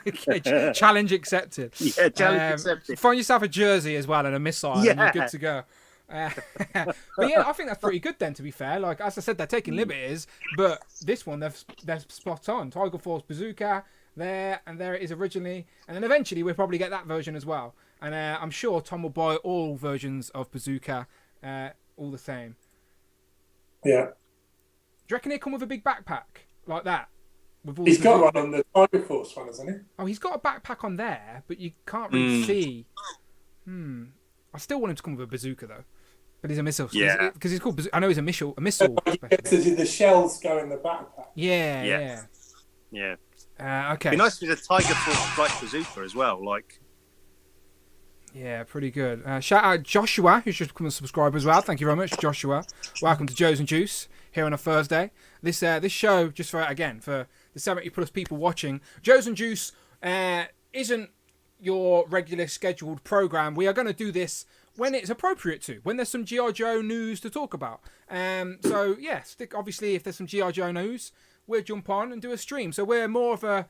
Okay, challenge accepted. Yeah, challenge accepted. Find yourself a jersey as well and a missile and you're good to go. But yeah, I think that's pretty good then, to be fair. Like, as I said, they're taking liberties, but this one, they're spot on. Tiger Force bazooka, there, and there it is originally. And then eventually we'll probably get that version as well. And I'm sure Tom will buy all versions of bazooka, all the same. Yeah. Do you reckon he'll come with a big backpack like that? He's got one on the Tiger Force one, hasn't he? Oh, he's got a backpack on there, but you can't really see. I still want him to come with a bazooka, though. But he's a missile. Yeah. Because he's called I know he's a missile. The shells go in the backpack. Yeah. Okay. It'd be nice if it was a Tiger Force like bazooka as well. Like. Yeah, pretty good. Shout out Joshua, who's just become a subscriber as well. Thank you very much, Joshua. Welcome to Joes+Juice here on a Thursday. This show, just for the 70+ people watching, Joes+Juice isn't your regular scheduled program. We are going to do this when it's appropriate to, when there's some G.I Joe news to talk about. So yeah, obviously if there's some G.I Joe news, we'll jump on and do a stream. So we're more of a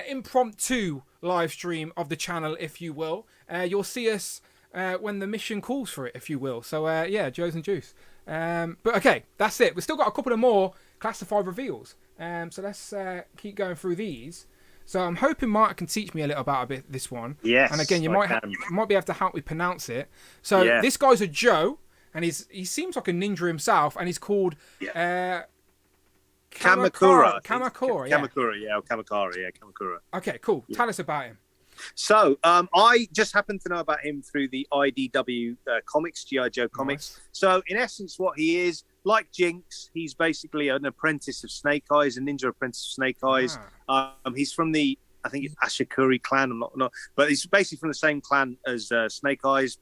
impromptu live stream of the channel, if you will. You'll see us when the mission calls for it, if you will. So yeah, Joes+Juice. But okay, that's it. We've still got a couple of more classified reveals. So let's keep going through these. So I'm hoping Mark can teach me a little about this one. Yes, And again, you I might be able to help me pronounce it. So this guy's a Joe, and he seems like a ninja himself, and he's called Kamakura. Kamakura, yeah. Kamakura, Kamakura. Okay, cool. Tell us about him. So I just happen to know about him through the IDW comics, G.I Joe comics. Nice. So in essence, what he is, like Jinx, he's basically an apprentice of Snake Eyes, a ninja apprentice of Snake Eyes. He's from the, I think it's Ashikuri clan. I'm not, but he's basically from the same clan as Snake Eyes.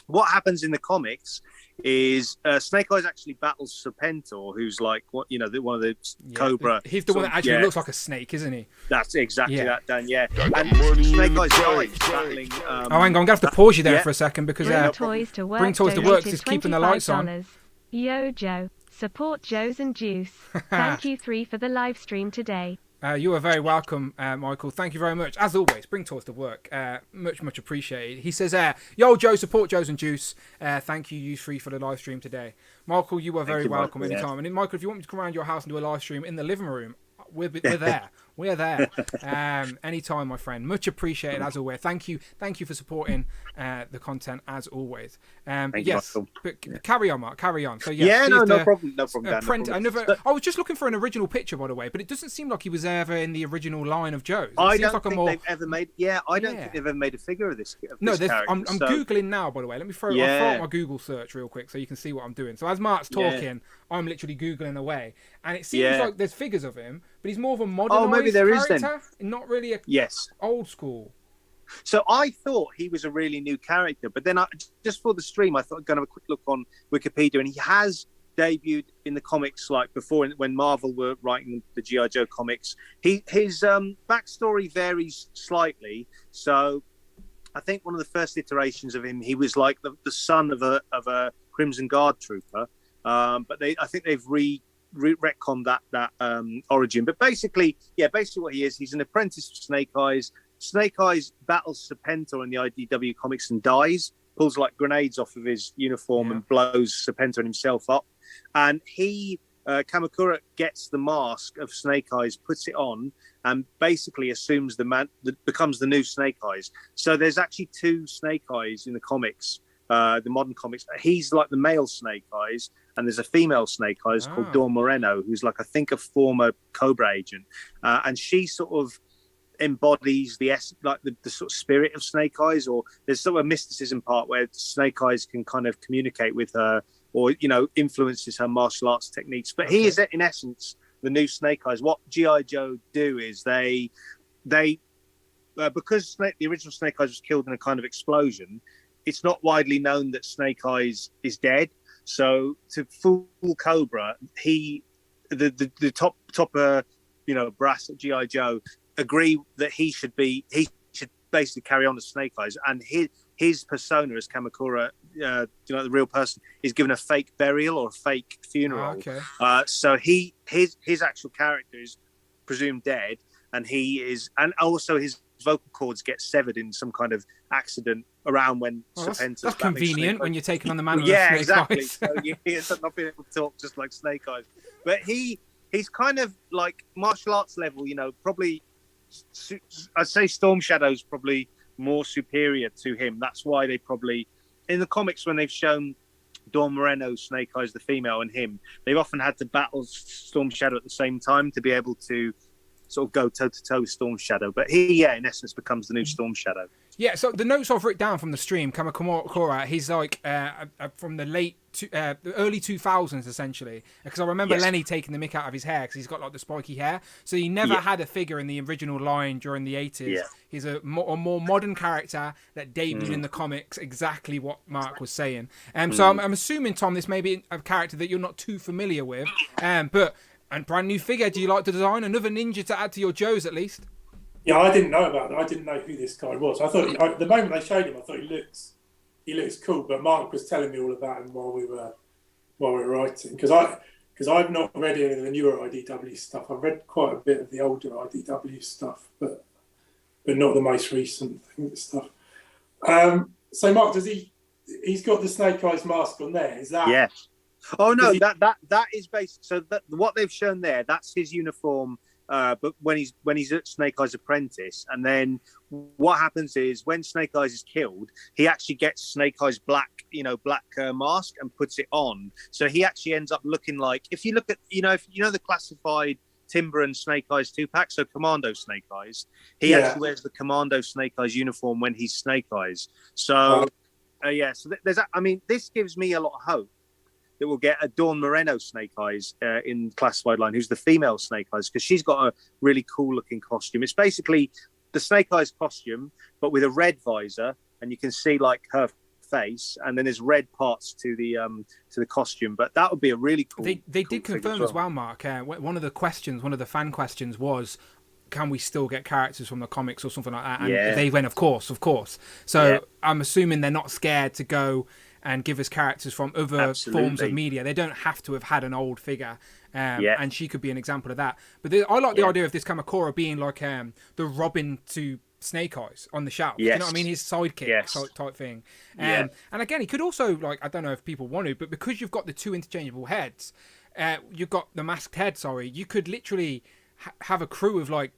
What happens in the comics is Snake Eyes actually battles Serpentor, who's like one of the Cobra. He's the one that actually looks like a snake, isn't he? That's exactly that, Dan. Yeah, and Snake Eyes dies battling. Hang on, I'm gonna have to pause you there for a second because Bring Toys to Work. Bring Toys to Work is keeping the lights on. Yo, Joe, support Joes+Juice. Thank you 3 for the live stream today. You are very welcome, Michael. Thank you very much. As always, bring Toys to Work. Much appreciated. He says, yo, Joe, support Joes+Juice. Thank you, you 3, for the live stream today. Michael, you are very welcome anytime. And Michael, if you want me to come around your house and do a live stream in the living room, we're there. We're there. Anytime, my friend. Much appreciated, as always. Thank you for supporting the content, as always. Yes, but carry on, Mark. Carry on. So no problem. No problem, Dan, I was just looking for an original picture, by the way, but it doesn't seem like he was ever in the original line of Joe's. I don't think they've ever made. I don't think they've ever made a figure of this. I'm googling now, by the way. Let me throw out my Google search real quick so you can see what I'm doing. So as Mark's talking, I'm literally googling away, and it seems like there's figures of him, but he's more of a modernized character, not really a old school. So I thought he was a really new character, but then just for the stream, I thought I'd go have a quick look on Wikipedia, and he has debuted in the comics like before when Marvel were writing the G.I Joe comics. His backstory varies slightly. So I think one of the first iterations of him, he was like the son of a Crimson Guard trooper, but I think they've retconned that origin. But basically what he is, he's an apprentice of Snake Eyes. Snake Eyes battles Serpentor in the IDW comics and dies, pulls like grenades off of his uniform and blows Serpentor and himself up. And Kamakura gets the mask of Snake Eyes, puts it on, and basically assumes becomes the new Snake Eyes. So there's actually 2 Snake Eyes in the comics, the modern comics. He's like the male Snake Eyes, and there's a female Snake Eyes called Dawn Moreno, who's like, I think, a former Cobra agent, and she sort of embodies the sort of spirit of Snake Eyes, or there's sort of a mysticism part where Snake Eyes can kind of communicate with her, or influences her martial arts techniques. But he is, in essence, the new Snake Eyes. What G.I Joe do is they because the original Snake Eyes was killed in a kind of explosion, it's not widely known that Snake Eyes is dead. So to fool Cobra, the top brass at G.I Joe agree that he should basically carry on as Snake Eyes, and his persona as Kamakura, the real person, is given a fake burial or a fake funeral. So his actual character is presumed dead, and also his vocal cords get severed in some kind of around when Serpentor's that's convenient when you're taking on the man with Snake exactly. Eyes. So he ends up not being able to talk just like Snake Eyes. But he's kind of like martial arts level, probably I'd say Storm Shadow's probably more superior to him. That's why they probably, in the comics, when they've shown Dawn Moreno, Snake Eyes, the female, and him, they've often had to battle Storm Shadow at the same time to be able to sort of go toe-to-toe with Storm Shadow. But he, in essence, becomes the new Storm Shadow. Yeah, so the notes I've written down from the stream, Kamakura, he's like from the early 2000s, essentially. Because I remember Lenny taking the mick out of his hair because he's got like the spiky hair. So he never had a figure in the original line during the 80s. Yeah. He's a more modern character that debuted in the comics, exactly what Mark was saying. So I'm assuming, Tom, this may be a character that you're not too familiar with. But a brand new figure, do you like the design? Another ninja to add to your Joes, at least? Yeah, I didn't know about that. I didn't know who this guy was. I thought the moment they showed him, I thought he looks cool. But Mark was telling me all about him while we were writing, because I've not read any of the newer IDW stuff. I've read quite a bit of the older IDW stuff, but not the most recent stuff. So Mark, he's got the Snake Eyes mask on there? Is that? Yes. Oh no, that is based. So what they've shown there, that's his uniform. but when he's at Snake Eyes' apprentice, and then what happens is when Snake Eyes is killed, he actually gets Snake Eyes' black mask and puts it on. So he actually ends up looking like, if you look at the classified Timber and Snake Eyes 2-pack, so Commando Snake Eyes, he actually wears the Commando Snake Eyes uniform when he's Snake Eyes. So so there's this gives me a lot of hope that we'll get a Dawn Moreno Snake Eyes in classified line, who's the female Snake Eyes, because she's got a really cool looking costume. It's basically the Snake Eyes costume, but with a red visor, and you can see like her face, and then there's red parts to the costume. But that would be a really cool. They did confirm as well, Mark. One of the fan questions was, can we still get characters from the comics or something like that? And they went, of course. So I'm assuming they're not scared to go and give us characters from other forms of media. They don't have to have had an old figure, and she could be an example of that. But I like the idea of this Kamakura being like the Robin to Snake Eyes on the shelf. You know what I mean? His sidekick type thing. And again, he could also, like, I don't know if people want to, but because you've got the two interchangeable heads, you've got the masked head, you could literally have a crew of like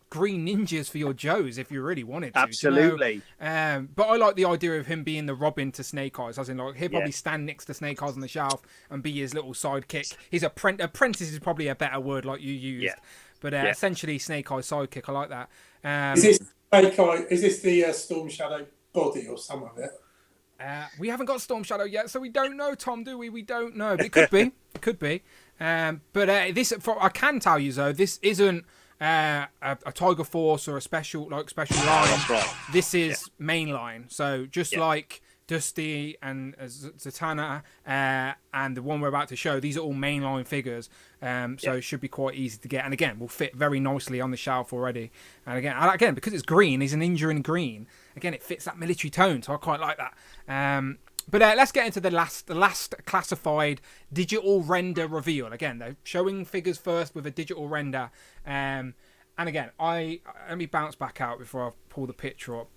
green ninjas for your Joes if you really wanted to. Absolutely. But I like the idea of him being the Robin to Snake Eyes, as in like he'll probably stand next to Snake Eyes on the shelf and be his little sidekick. His apprentice is probably a better word, like you used. But essentially Snake Eyes sidekick. I like that. Is this Snake Eye? Is this the Storm Shadow body or some of it? We haven't got Storm Shadow yet, so we don't know, Tom, do we? We don't know. But it could be. It could be. But I can tell you though, this isn't a Tiger Force or a special line. That's right. This is mainline. So just like Dusty and Zartana and the one we're about to show, these are all mainline figures. So it should be quite easy to get. And again, will fit very nicely on the shelf already. And again, because it's green, he's a ninja in green. Again, it fits that military tone, so I quite like that. But let's get into the last classified digital render reveal. Again, they're showing figures first with a digital render. And again, let me bounce back out before I pull the picture up.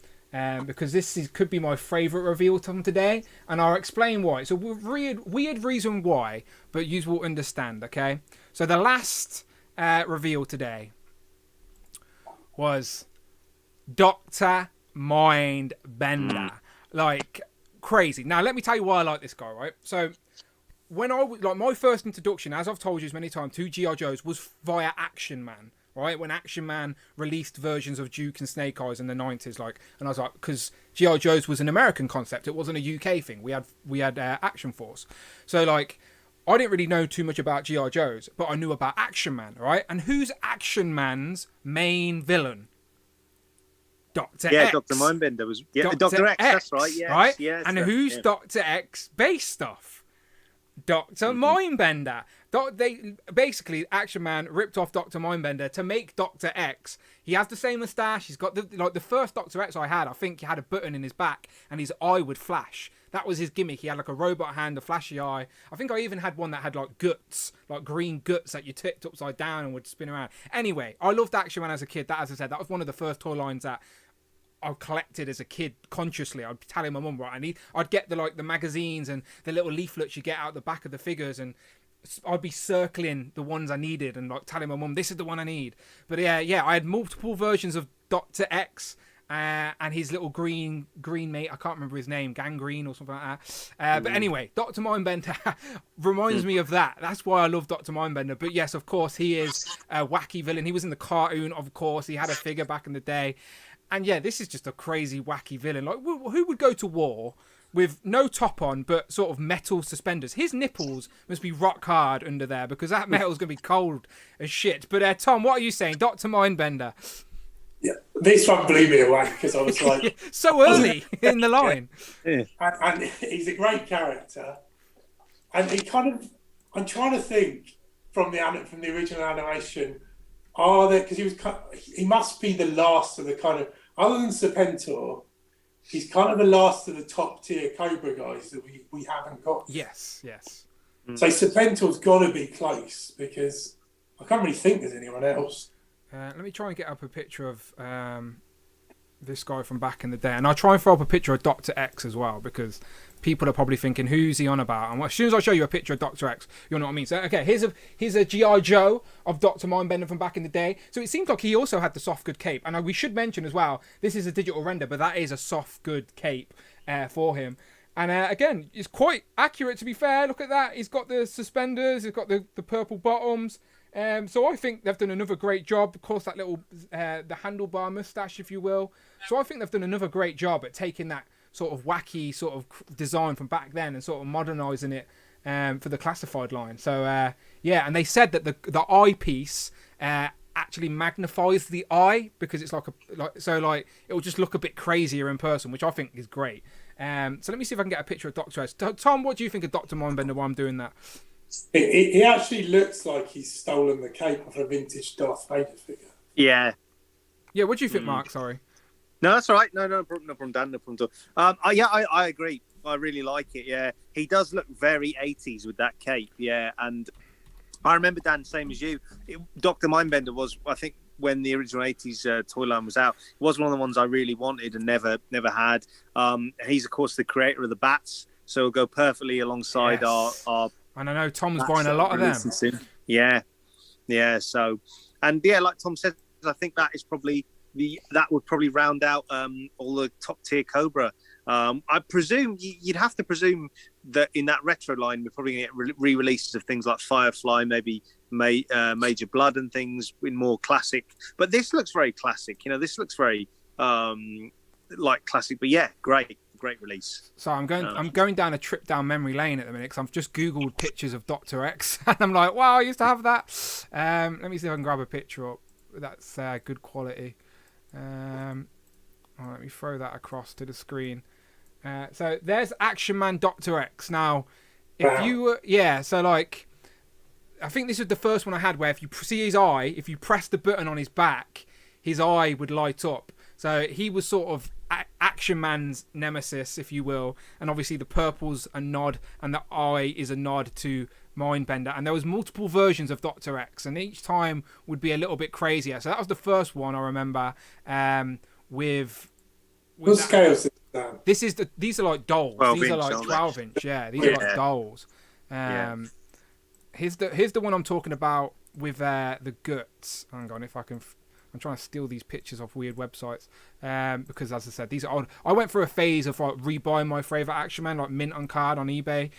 Because this could be my favourite reveal from today. And I'll explain why. It's a weird reason why, but you will understand, okay? So the last reveal today was Dr. Mindbender. Like, crazy. Now, let me tell you why I like this guy, right? So, when my first introduction, as I've told you many times, to G.I. Joe's was via Action Man, right? When Action Man released versions of Duke and Snake Eyes in the 90s, and I was like, because G.I. Joe's was an American concept, it wasn't a UK thing. We had Action Force. So, like, I didn't really know too much about G.I. Joe's, but I knew about Action Man, right? And who's Action Man's main villain? Dr. X. Dr. Mindbender was Dr. X, that's right. Yes, right? Yes, and who's Dr. X based off? Dr. Mindbender. Basically, Action Man ripped off Dr. Mindbender to make Dr. X. He has the same moustache. He's got the first Dr. X I had. I think he had a button in his back and his eye would flash. That was his gimmick. He had like a robot hand, a flashy eye. I think I even had one that had like guts, like green guts that you tipped upside down and would spin around. Anyway, I loved Action Man as a kid. That, as I said, that was one of the first toy lines that I collected as a kid consciously. I'd tell my mum, right, I'd get the magazines and the little leaflets you get out the back of the figures, and I'd be circling the ones I needed and like telling my mum, this is the one I need. But yeah, I had multiple versions of Dr. X and his little green mate. I can't remember his name, Gangrene or something like that. But anyway, Dr. Mindbender reminds me of that. That's why I love Dr. Mindbender. But yes, of course, he is a wacky villain. He was in the cartoon, of course. He had a figure back in the day. And yeah, this is just a crazy, wacky villain. Like, who would go to war with no top on, but sort of metal suspenders? His nipples must be rock hard under there, because that metal's going to be cold as shit. But Tom, what are you saying? Dr. Mindbender. Yeah, this one blew me away, because I was like... so early in the line. Yeah. And he's a great character. And he kind of... I'm trying to think from the original animation, because he must be the last of the kind of... Other than Serpentor, he's kind of the last of the top tier Cobra guys that we haven't got. Yes. So Serpentor's got to be close, because I can't really think there's anyone else. Let me try and get up a picture of this guy from back in the day, and I'll try and throw up a picture of Dr. X as well, because people are probably thinking, who's he on about? And as soon as I show you a picture of Dr. X, you'll know what I mean. So, okay, here's a G.I Joe of Dr. Mindbender from back in the day. So it seems like he also had the soft good cape. And we should mention as well, this is a digital render, but that is a soft good cape for him. And again, it's quite accurate, to be fair. Look at that. He's got the suspenders. He's got the purple bottoms. So I think they've done another great job. Of course, that little the handlebar mustache, if you will. So I think they've done another great job at taking that sort of wacky sort of design from back then and sort of modernising it for the classified line. So and they said that the eyepiece actually magnifies the eye, because it's like it will just look a bit crazier in person, which I think is great. So let me see if I can get a picture of Dr. S. Tom, what do you think of Dr. Mindbender while I'm doing that? He actually looks like he's stolen the cape off a vintage Darth Vader figure. Yeah. Yeah, what do you think, Mark? Sorry. No, that's all right. No problem, Dan. No problem at all. I agree. I really like it. Yeah, he does look very 80s with that cape. Yeah, and I remember, Dan, same as you. Dr. Mindbender was, I think, when the original 80s toy line was out, it was one of the ones I really wanted and never had. He's, of course, the creator of the bats, so it'll go perfectly alongside our. And I know Tom's buying a lot of them. Soon. Yeah. So, and yeah, like Tom said, I think that is probably that would probably round out all the top tier Cobra. I presume you'd have to presume that in that retro line we're probably going to get re-releases of things like Firefly, maybe Major Blood and things in more classic. But this looks very classic. This looks very like classic. But yeah, great release. So I'm going down a trip down memory lane at the minute, because I've just googled pictures of Dr. X and I'm like, wow, I used to have that. Let me see if I can grab a picture up. That's good quality. Let me throw that across to the screen. So there's Action Man Dr. X. Now, if you were, so like, I think this was the first one I had where if you see his eye, if you press the button on his back, his eye would light up. So he was sort of Action Man's nemesis, if you will. And obviously the purple's a nod and the eye is a nod to Mindbender. And there was multiple versions of Dr. X, and each time would be a little bit crazier. So that was the first one I remember with what scales is that? These are like dolls. These are like 12-inch. Yeah, these are like dolls. Here's the one I'm talking about with the guts. Hang on, if I can. I'm trying to steal these pictures off weird websites because, as I said, these are old. I went through a phase of like rebuying my favourite Action Man, like mint on card on eBay,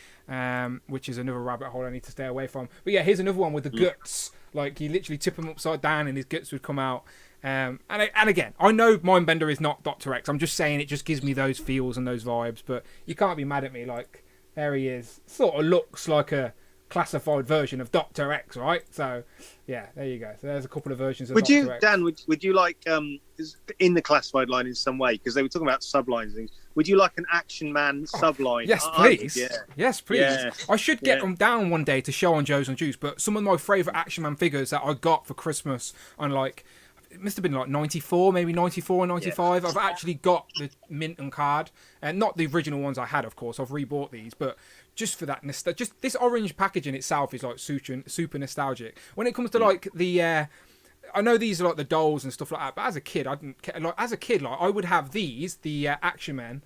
which is another rabbit hole I need to stay away from. But yeah, here's another one with the guts. Like, you literally tip him upside down and his guts would come out. And again, I know Mindbender is not Dr. X. I'm just saying it just gives me those feels and those vibes. But you can't be mad at me. Like, there he is. Sort of looks like a classified version of Dr. X, right? So yeah, there you go. So there's a couple of versions of Dr. X. Dan, would you like in the classified line in some way, because they were talking about sublines and things, would you like an Action Man subline? Yes, please. Yes, please. I should get them down one day to show on Joes+Juice, but some of my favourite Action Man figures that I got for Christmas on, like, it must have been like 94, maybe 94 or 95. Yeah. I've actually got the mint and card, and not the original ones I had, of course. I've rebought these, but just for that just this orange packaging itself is like super nostalgic. When it comes to like the I know these are like the dolls and stuff like that, but as a kid I didn't care. Like, as a kid, like, I would have these Action Men,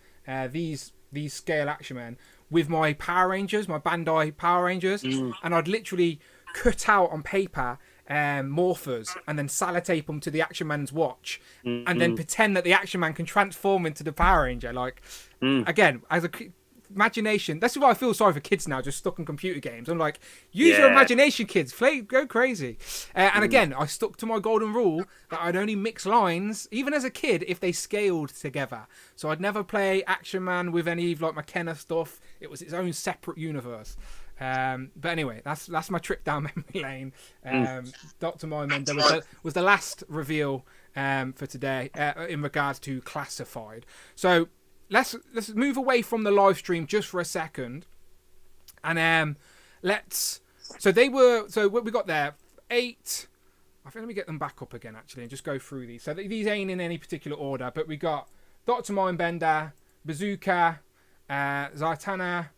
these scale Action Men with my Power Rangers, my Bandai Power Rangers, and I'd literally cut out on paper morphers and then sellotape them to the Action Man's watch, and then pretend that the Action Man can transform into the Power Ranger. Like, again, as a imagination. That's why I feel sorry for kids now, just stuck in computer games. I'm like, use your imagination, kids. Go crazy. And again, I stuck to my golden rule that I'd only mix lines, even as a kid, if they scaled together. So I'd never play Action Man with any of like McKenna stuff. It was its own separate universe. But anyway, that's my trip down memory lane. Dr. Mindbender was the last reveal for today in regards to classified. So let's move away from the live stream just for a second, and so we got there 8. I think let me get them back up again actually and just go through these. So these ain't in any particular order, but we got Dr. Mindbender, Bazooka, Zartana,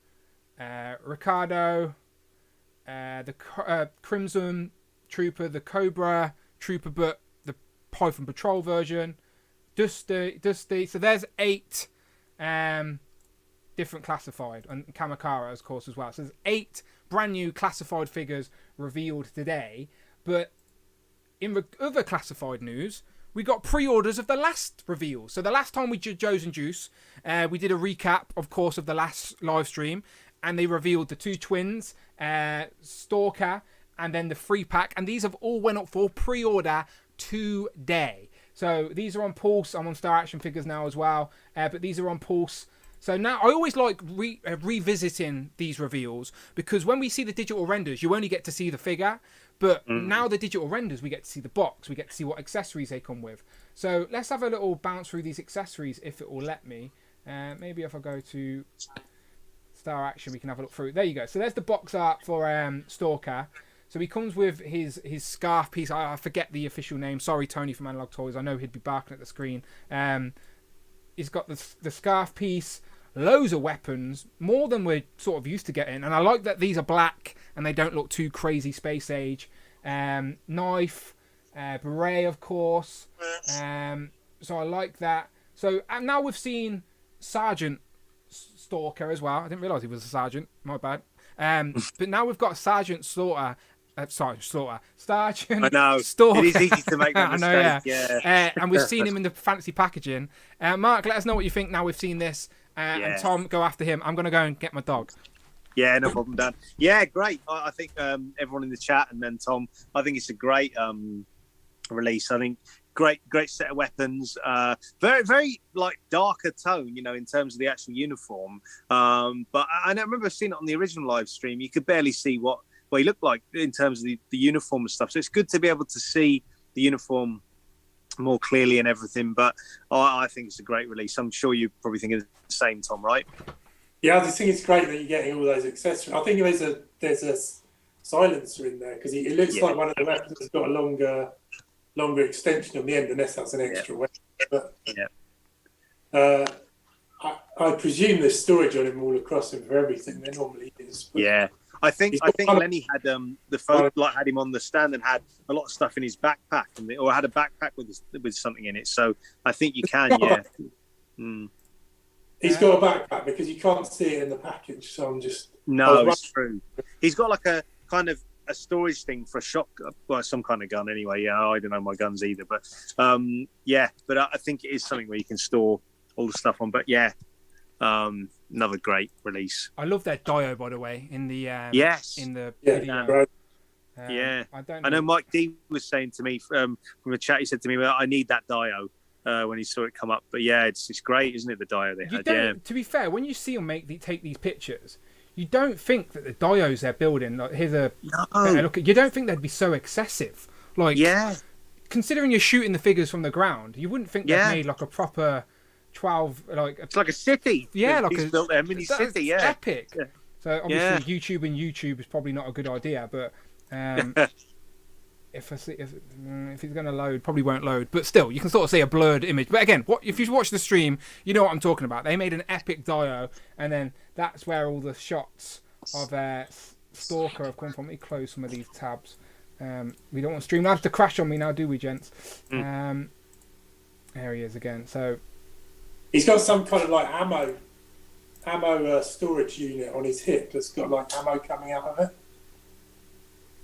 Recondo, the Crimson Trooper, the Cobra Trooper, but the Python Patrol version, So there's 8 different classified, and Kamakura, of course, as well. So there's 8 brand new classified figures revealed today. But in other classified news, we got pre-orders of the last reveal. So the last time we did Joes+Juice, we did a recap, of course, of the last live stream, and they revealed the 2 twins, Stalker, and then the 3-pack, and these have all went up for pre-order today. So these are on Pulse. I'm on Star Action Figures now as well, but these are on Pulse. So now I always like revisiting these reveals, because when we see the digital renders, you only get to see the figure. But now the digital renders, we get to see the box. We get to see what accessories they come with. So let's have a little bounce through these accessories if it will let me. Maybe if I go to Star Action, we can have a look through. There you go. So there's the box art for Stalker. So he comes with his scarf piece. I forget the official name. Sorry, Tony from Analog Toys. I know he'd be barking at the screen. He's got the scarf piece, loads of weapons, more than we're sort of used to getting. And I like that these are black and they don't look too crazy space age. Knife, beret, of course. So I like that. So and now we've seen Sergeant Stalker as well. I didn't realise he was a sergeant. My bad. But now we've got Sergeant Slaughter. Sergeant I know. Stalker. It is easy to make that mistake. I know, yeah. And we've seen him in the fancy packaging. Mark, let us know what you think now we've seen this. And Tom, go after him. I'm going to go and get my dog. Yeah, no problem, Dan. Yeah, great. I think everyone in the chat and then Tom, I think it's a great release. I think great set of weapons. Very, very like darker tone, in terms of the actual uniform. But I remember seeing it on the original live stream. You could barely see what he looked like in terms of the uniform and stuff. So it's good to be able to see the uniform more clearly and everything. But I think it's a great release. I'm sure you probably think of the same, Tom, right? Yeah, I just think it's great that you're getting all those accessories. I think there's a silencer in there, because it looks like one of the weapons has got a longer extension on the end, unless that's an extra weapon. But, I presume there's storage on him all across him for everything. There normally is. But I think Lenny had the photo, had him on the stand and had a lot of stuff in his backpack, or had a backpack with something in it. So I think you can, He's got a backpack, because you can't see it in the package. So I'm just it's true. He's got like a kind of a storage thing for a shotgun, well, some kind of gun anyway. Yeah, I don't know my guns either, but but I think it is something where you can store all the stuff on. But another great release. I love that Dio, by the way, in the in the video. Right. I know Mike D was saying to me from the chat. He said to me, "Well, I need that Dio." When he saw it come up, but it's great, isn't it? The Dio they had. To be fair, when you see them take these pictures, you don't think that the Dios they're building, like here's a look. You don't think they'd be so excessive. Like, considering you're shooting the figures from the ground, you wouldn't think they'd made like a proper 12. It's like a city. Yeah, like he's built a mini city. Yeah, epic. So obviously, YouTube is probably not a good idea, but. If it's going to load, probably won't load. But still, you can sort of see a blurred image. But again, if you watch the stream, you know what I'm talking about. They made an epic Dio, and then that's where all the shots of Stalker have come from. Let me close some of these tabs. We don't want Streamlabs to crash on me now, do we, gents? There he is again. So he's got some kind of like ammo storage unit on his hip that's got like ammo coming out of it.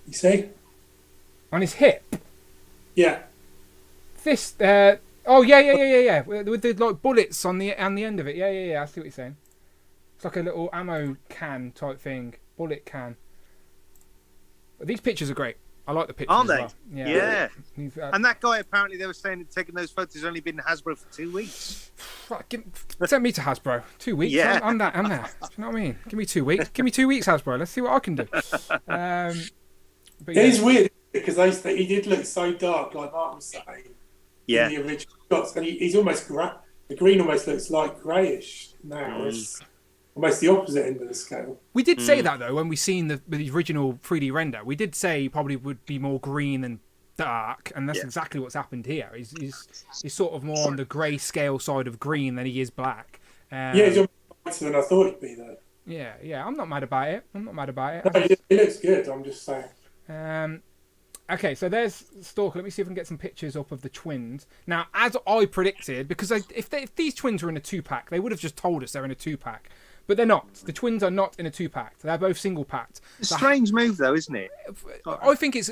You see? On his hip? Yeah. This, yeah. With the like bullets on the end of it. Yeah. I see what you're saying. It's like a little ammo can type thing. Bullet can. But these pictures are great. I like the pictures. Aren't they? Well. Yeah. And that guy, apparently, they were saying that taking those photos has only been in Hasbro for 2 weeks. Send me to Hasbro. 2 weeks? Yeah. I'm there. Do you know what I mean? Give me 2 weeks. Give me 2 weeks, Hasbro. Let's see what I can do. But it is weird, because he did look so dark, like Mark was saying. Yeah. In the original shots, and he's almost the green almost looks like greyish now. It's almost the opposite end of the scale. We did say that though when we seen the original 3D render. We did say he probably would be more green than dark, and that's exactly what's happened here. He's sort of more on the grey scale side of green than he is black. He's almost brighter than I thought he'd be though. Yeah. I'm not mad about it. No, it looks good. I'm just saying. Okay, so there's Stalker. Let me see if I can get some pictures up of the twins. Now, as I predicted, because if these twins were in a 2-pack, they would have just told us they're in a 2-pack. But they're not. The twins are not in a 2-pack. They're both single-packed. It's a strange move, though, isn't it? I think it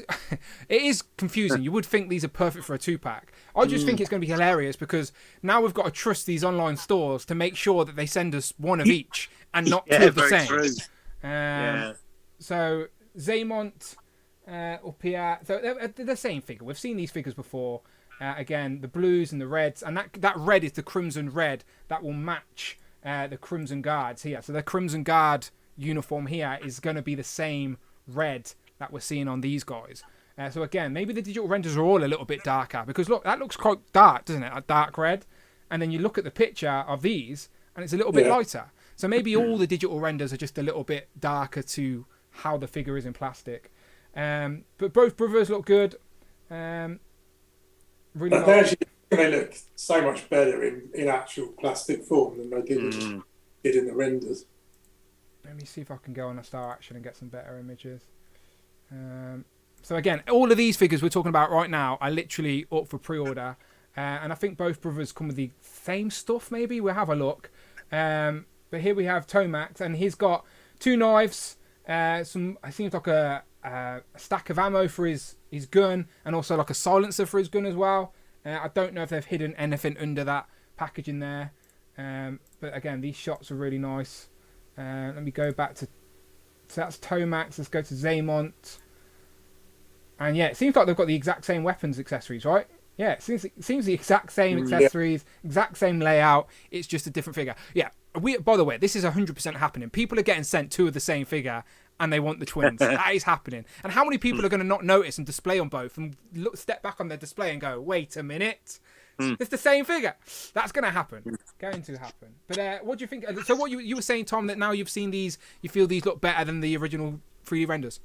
is confusing. You would think these are perfect for a 2-pack. I just think it's going to be hilarious because now we've got to trust these online stores to make sure that they send us one of each and not two of the same. True. So Zaymont up here. So they're the same figure. We've seen these figures before. Again, the blues and the reds, and that red is the crimson red that will match the Crimson Guards here. So the Crimson Guard uniform here is going to be the same red that we're seeing on these guys. So again, maybe the digital renders are all a little bit darker because look, that looks quite dark, doesn't it? A dark red. And then you look at the picture of these and it's a little bit lighter. So maybe all the digital renders are just a little bit darker to how the figure is in plastic. But both brothers look good. Really they look so much better in actual plastic form than they did in the renders. Let me see if I can go on a Star Action and get some better images. So again, all of these figures we're talking about right now are literally up for pre-order. And I think both brothers come with the same stuff, maybe. We'll have a look. But here we have Tomax, and he's got 2 knives, it seems like a stack of ammo for his gun, and also like a silencer for his gun as well. I don't know if they've hidden anything under that packaging there. But again, these shots are really nice. Let me go back to... So that's Tomax. Let's go to Zaymont. And yeah, it seems like they've got the exact same weapons accessories, right? Yeah, it seems the exact same accessories, exact same layout. It's just a different figure. Yeah, by the way, this is 100% happening. People are getting sent 2 of the same figure, and they want the twins. That is happening. And how many people are going to not notice and display on both and step back on their display and go, wait a minute, it's the same figure? That's going to happen. Going to happen. But what do you think? So what you were saying, Tom, that now you've seen these, you feel these look better than the original 3D renders?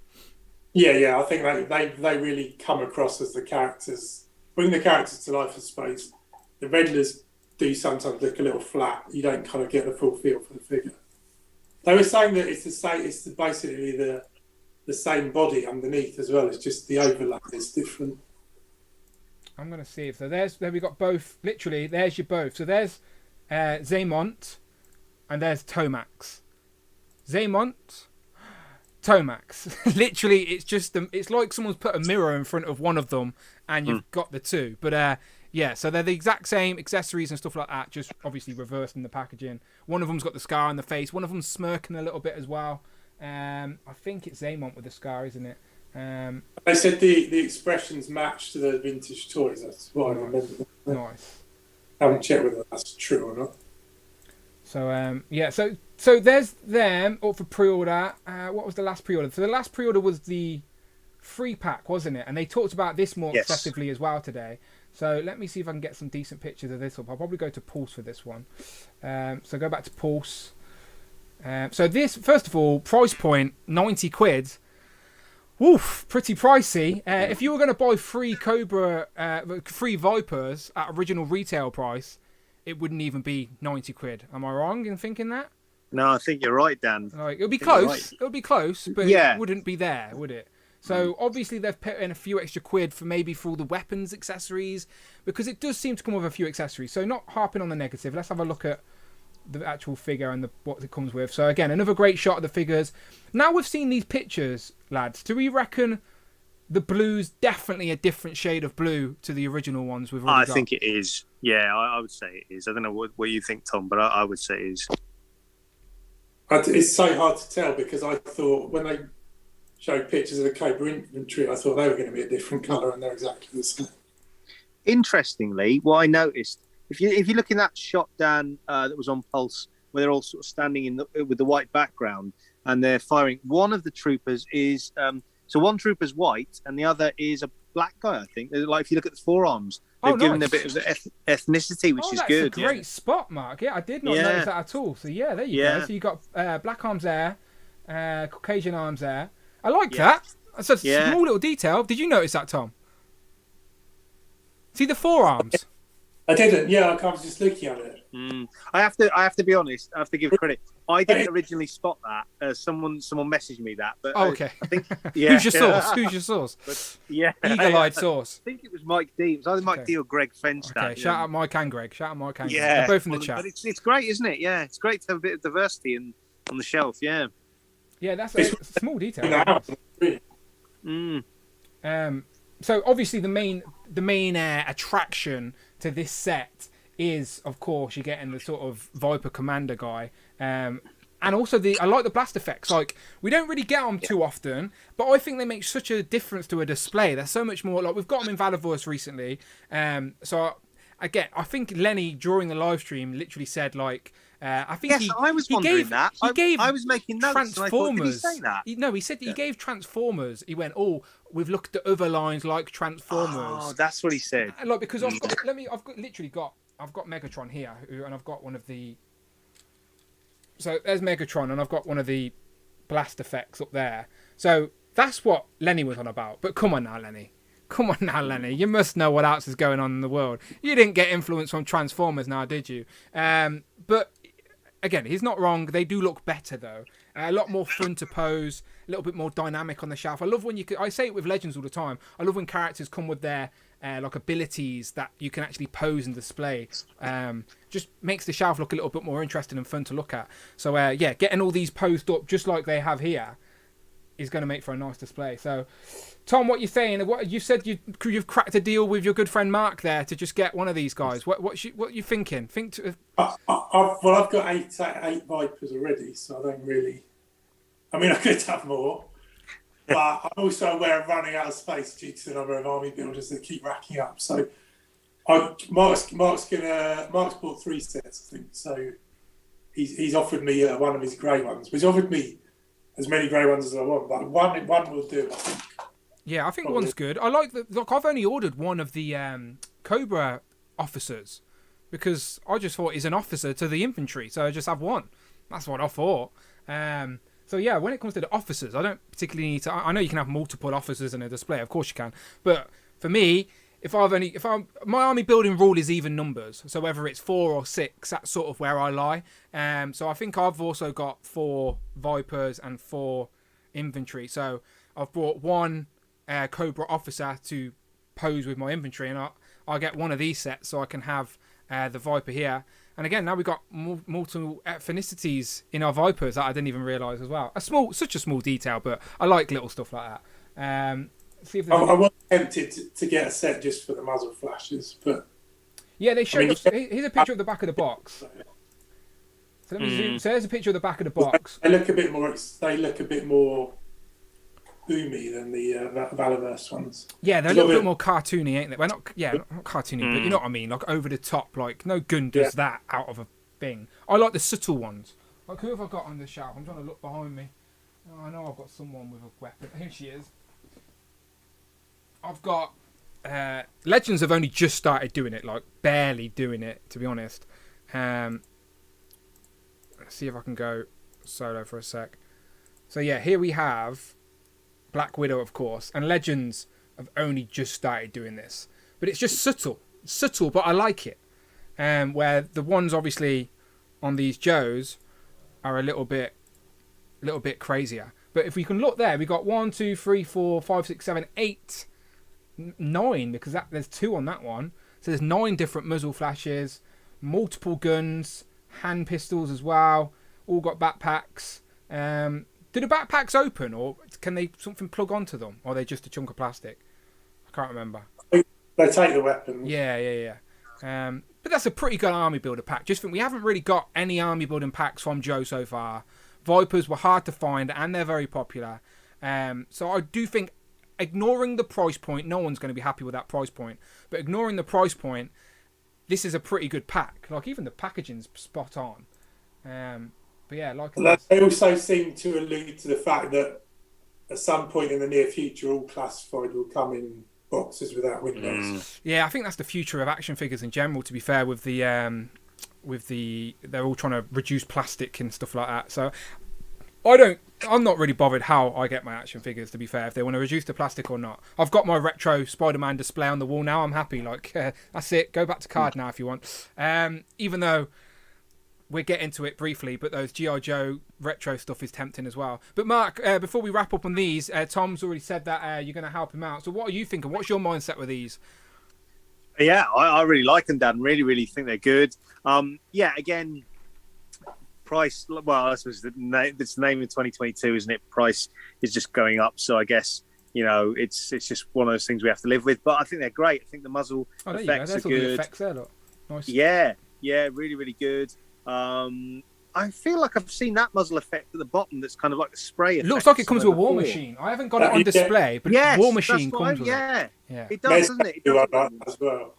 Yeah, I think they really come across as the characters, bring the characters to life, I suppose. The renders do sometimes look a little flat. You don't kind of get the full feel for the figure. They were saying that it's the same. It's basically the same body underneath as well. It's just the overlap is different. I'm gonna see if there we got both. Literally, there's your both. So there's Zaymont, and there's Tomax. Zaymont, Tomax. Literally, it's just it's like someone's put a mirror in front of one of them, and you've got the two. But yeah, so they're the exact same accessories and stuff like that, just obviously reversed in the packaging. One of them's got the scar on the face. One of them's smirking a little bit as well. I think it's Zaymont with the scar, isn't it? They said the expressions match to the vintage toys. That's what I remember. Nice. I haven't checked whether that's true or not. So yeah, so there's them up for pre-order. What was the last pre-order? So the last pre-order was the 3-pack, wasn't it? And they talked about this more excessively as well today. So let me see if I can get some decent pictures of this up. I'll probably go to Pulse for this one. So go back to Pulse. So this, first of all, price point, 90 quid. Woof, pretty pricey. If you were going to buy 3 3 Vipers at original retail price, it wouldn't even be 90 quid. Am I wrong in thinking that? No, I think you're right, Dan. Like, it would be close. Right. It would be close, but it wouldn't be there, would it? So obviously they've put in a few extra quid for all the weapons accessories, because it does seem to come with a few accessories. So not harping on the negative. Let's have a look at the actual figure and what it comes with. So again, another great shot of the figures. Now we've seen these pictures, lads, do we reckon the blue's definitely a different shade of blue to the original ones we've already got? I think it is. Yeah, I would say it is. I don't know what you think, Tom, but I would say it is. It's so hard to tell, because I thought when they showed pictures of the Cobra Infantry, I thought they were going to be a different colour, and they're exactly the same. Interestingly, what I noticed, if you look in that shot, Dan, that was on Pulse, where they're all sort of standing with the white background and they're firing, one of the troopers is so one trooper's white and the other is a black guy, I think. Like if you look at the forearms, they've given a bit of ethnicity, which is good. That's a great spot, Mark. Yeah, I did not notice that at all. So yeah, there you go. So you got black arms there, Caucasian arms there. I like that. That's a small little detail. Did you notice that, Tom? See the forearms? I didn't. Yeah, I was just looking at it. I have to be honest. I have to give credit. I didn't originally spot that. Someone messaged me that. But okay. I think yeah. Who's your source? Who's your source? But, yeah. Eagle-eyed source. I think it was Mike D. It was either Mike D or Greg Fenstad. Okay. Shout out Mike and Greg. Greg. Yeah. They're both in the chat. But it's great, isn't it? Yeah, it's great to have a bit of diversity on the shelf. Yeah. Yeah, that's a small detail. So obviously the main attraction to this set is, of course, you're getting the sort of Viper Commander guy, and also I like the blast effects. Like, we don't really get them too often, but I think they make such a difference to a display. There's so much more. Like, we've got them in Valorverse recently, so I think Lenny during the live stream literally said like. I think I was wondering that. I was making notes. Transformers. And I thought, did he say that? He said he gave Transformers. He went, "Oh, we've looked at other lines like Transformers." Oh, that's what he said. Like, because I've got Megatron here, and I've got one of the. So there's Megatron, and I've got one of the blast effects up there. So that's what Lenny was on about. But come on now, Lenny. You must know what else is going on in the world. You didn't get influence from Transformers now, did you? But again, he's not wrong. They do look better, though. A lot more fun to pose, a little bit more dynamic on the shelf. I love when I say it with Legends all the time. I love when characters come with their like abilities that you can actually pose and display. Just makes the shelf look a little bit more interesting and fun to look at. So, yeah, getting all these posed up just like they have here is going to make for a nice display. So, Tom, what you saying? What you said you've cracked a deal with your good friend Mark there to just get one of these guys. What you thinking? I've got eight Vipers already, so I don't really. I mean, I could have more, but I'm also aware of running out of space due to the number of army builders that keep racking up. So, Mark's bought 3 sets, I think. So, he's offered me one of his grey ones. He's offered me as many grey ones as I want, but one will do, I think. Yeah, I think probably. One's good. I like look, I've only ordered one of the Cobra officers because I just thought he's an officer to the infantry, so I just have one. That's what I thought. So yeah, when it comes to the officers, I don't particularly need to. I know you can have multiple officers in a display, of course you can, but for me, my army building rule is even numbers. So whether it's 4 or 6, that's sort of where I lie. So I think I've also got 4 Vipers and 4 infantry. So I've brought one Cobra officer to pose with my infantry, and I'll get one of these sets so I can have the Viper here. And again, now we've got multiple ethnicities in our Vipers that I didn't even realise as well. Such a small detail, but I like little stuff like that. See if I was tempted to get a set just for the muzzle flashes, but yeah, they showed us. Here's a picture of the back of the box. So let me zoom. So there's a picture of the back of the box. They look a bit more. They look a bit more boomy than the Valorverse ones. Yeah, they're a little bit more cartoony, ain't they? Well, not cartoony, but you know what I mean. Like over the top. Like no gun does that out of a thing. I like the subtle ones. Like who have I got on the shelf? I'm trying to look behind me. Oh, I know I've got someone with a weapon. Here she is. I've got Legends have only just started doing it, like barely doing it, to be honest. Let's see if I can go solo for a sec. So yeah, here we have Black Widow, of course, and Legends have only just started doing this, but it's just subtle, but I like it. Where the ones obviously on these Joes are a little bit crazier. But if we can look there, we got 1, 2, 3, 4, 5, 6, 7, 8. 9 because there's 2 on that one, so there's 9 different muzzle flashes, multiple guns, hand pistols as well, all got backpacks. Do the backpacks open, or can they something plug onto them, or are they just a chunk of plastic? I can't remember. They take the weapons. Yeah. But that's a pretty good army builder pack. Just think we haven't really got any army building packs from Joe so far. Vipers were hard to find and they're very popular. So I do think, ignoring the price point, no one's going to be happy with that price point, but ignoring the price point, this is a pretty good pack. Like even the packaging's spot on. But yeah, like they also seem to allude to the fact that at some point in the near future, all classified will come in boxes without windows. Yeah, I think that's the future of action figures in general. To be fair, with the they're all trying to reduce plastic and stuff like that. So I'm not really bothered how I get my action figures, to be fair, if they want to reduce the plastic or not. I've got my retro Spider-Man display on the wall now. I'm happy. Like, that's it. Go back to card now if you want. Even though we'll get into it briefly, but those G.I Joe retro stuff is tempting as well. But Mark, before we wrap up on these, Tom's already said that you're going to help him out. So what are you thinking? What's your mindset with these? Yeah, I really like them, Dan. Really, really think they're good. Yeah, again, price. Well, I suppose it's the name in 2022, isn't it? Price is just going up. So I guess it's just one of those things we have to live with. But I think they're great. I think the muzzle effects are good. The effects there, look. Nice. Yeah, really, really good. I feel like I've seen that muzzle effect at the bottom. That's kind of like a spray effect. It looks like it comes with a War Machine. I haven't got it on display, but War Machine comes with it. Yeah, it does, doesn't it? I like as well.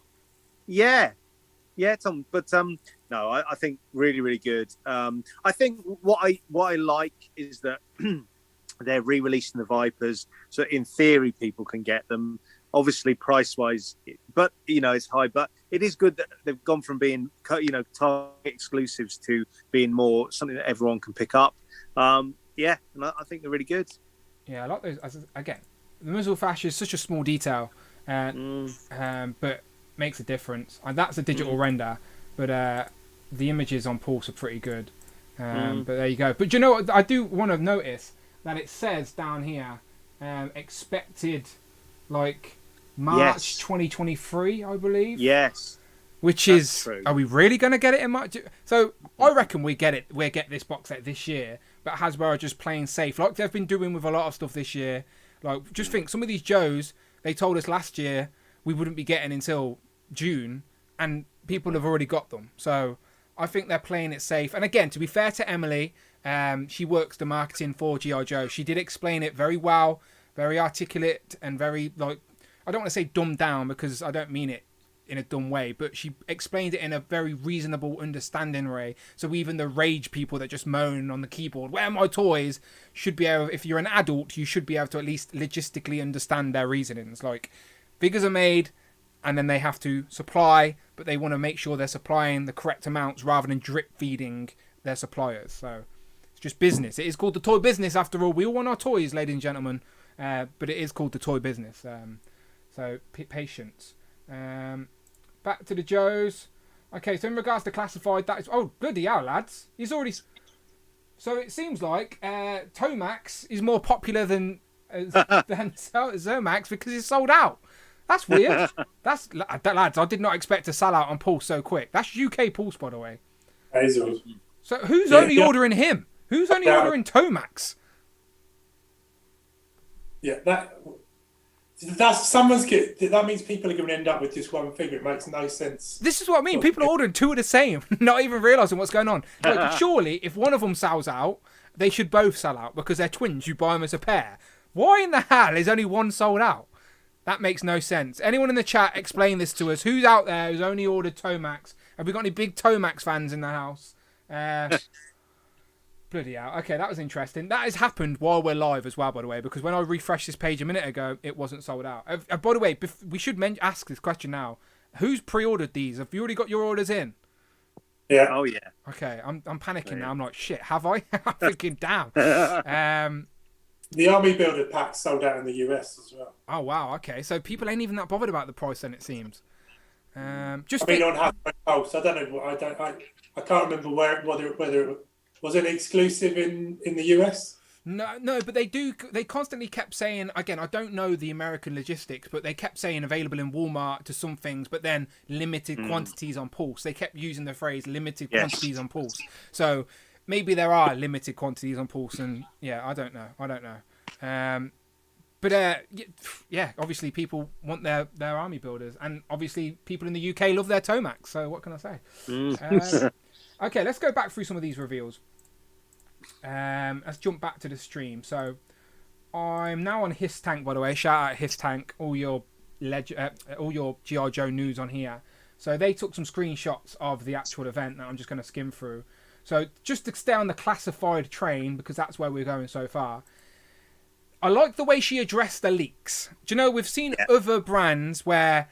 Yeah, Tom. But no, I think really, really good. I think what I like is that they're re-releasing the Vipers, so in theory people can get them. Obviously, price-wise, but it's high. But it is good that they've gone from being Target exclusives to being more something that everyone can pick up. Yeah, and I think they're really good. Yeah, I like those. Again, the muzzle flash is such a small detail, but makes a difference. And that's a digital render, but the images on Pulse are pretty good. But there you go. But you know what? I do want to notice that it says down here, expected, like March 2023, I believe. Yes. Which That's is true. Are we really going to get it in March? So I reckon we'll get this box set this year, but Hasbro are just playing safe, like they've been doing with a lot of stuff this year. Like, just think, some of these Joes, they told us last year we wouldn't be getting until June, and people have already got them. So I think they're playing it safe. And again, to be fair to Emily, she works the marketing for G.I Joe. She did explain it very well, very articulate, and very, like, I don't want to say dumbed down because I don't mean it in a dumb way, but she explained it in a very reasonable, understanding way. So even the rage people that just moan on the keyboard, "Where are my toys?" should be able, if you're an adult, you should be able to at least logistically understand their reasonings. Like, figures are made, and then they have to supply, but they want to make sure they're supplying the correct amounts rather than drip feeding their suppliers. So it's just business. It is called the toy business after all. We all want our toys, ladies and gentlemen, but it is called the toy business. So patience. Back to the Joes. Okay, so in regards to classified, that is... Oh, bloody hell, lads. He's already... So it seems like Tomax is more popular than Zomax because it's sold out. That's weird. Lads, I did not expect to sell out on Pulse so quick. That's UK Pulse, by the way. So who's only ordering him? Who's only ordering Tomax? Yeah, that means people are going to end up with just one figure. It makes no sense. This is what I mean. People are ordering two of the same, not even realising what's going on. Like, surely, if one of them sells out, they should both sell out because they're twins. You buy them as a pair. Why in the hell is only one sold out? That makes no sense. Anyone in the chat, explain this to us. Who's out there who's only ordered Tomax? Have we got any big Tomax fans in the house? Bloody hell. Okay, that was interesting. That has happened while we're live as well, by the way, because when I refreshed this page a minute ago, it wasn't sold out. By the way, we should ask this question now. Who's pre-ordered these? Have you already got your orders in? Yeah. Oh, yeah. Okay, I'm panicking now. I'm like, shit, have I? I'm thinking, damn. The Army Builder pack sold out in the US as well. Oh, wow. Okay, so people ain't even that bothered about the price then, it seems. On Hasbro Pulse, I don't know. I can't remember whether it was it exclusive in the US? No, but they constantly kept saying, again, I don't know the American logistics, but they kept saying available in Walmart to some things, but then limited quantities on Pulse. They kept using the phrase limited quantities on Pulse. So maybe there are limited quantities on Pulse, and yeah, I don't know. But yeah, obviously people want their Army Builders, and obviously people in the UK love their Tomax, so what can I say? Okay, let's go back through some of these reveals. Let's jump back to the stream. So I'm now on His Tank, by the way. Shout out His Tank, all your G.I Joe news on here. So they took some screenshots of the actual event that I'm just going to skim through. So just to stay on the classified train, because that's where we're going so far, I like the way she addressed the leaks. Do you know, we've seen other brands where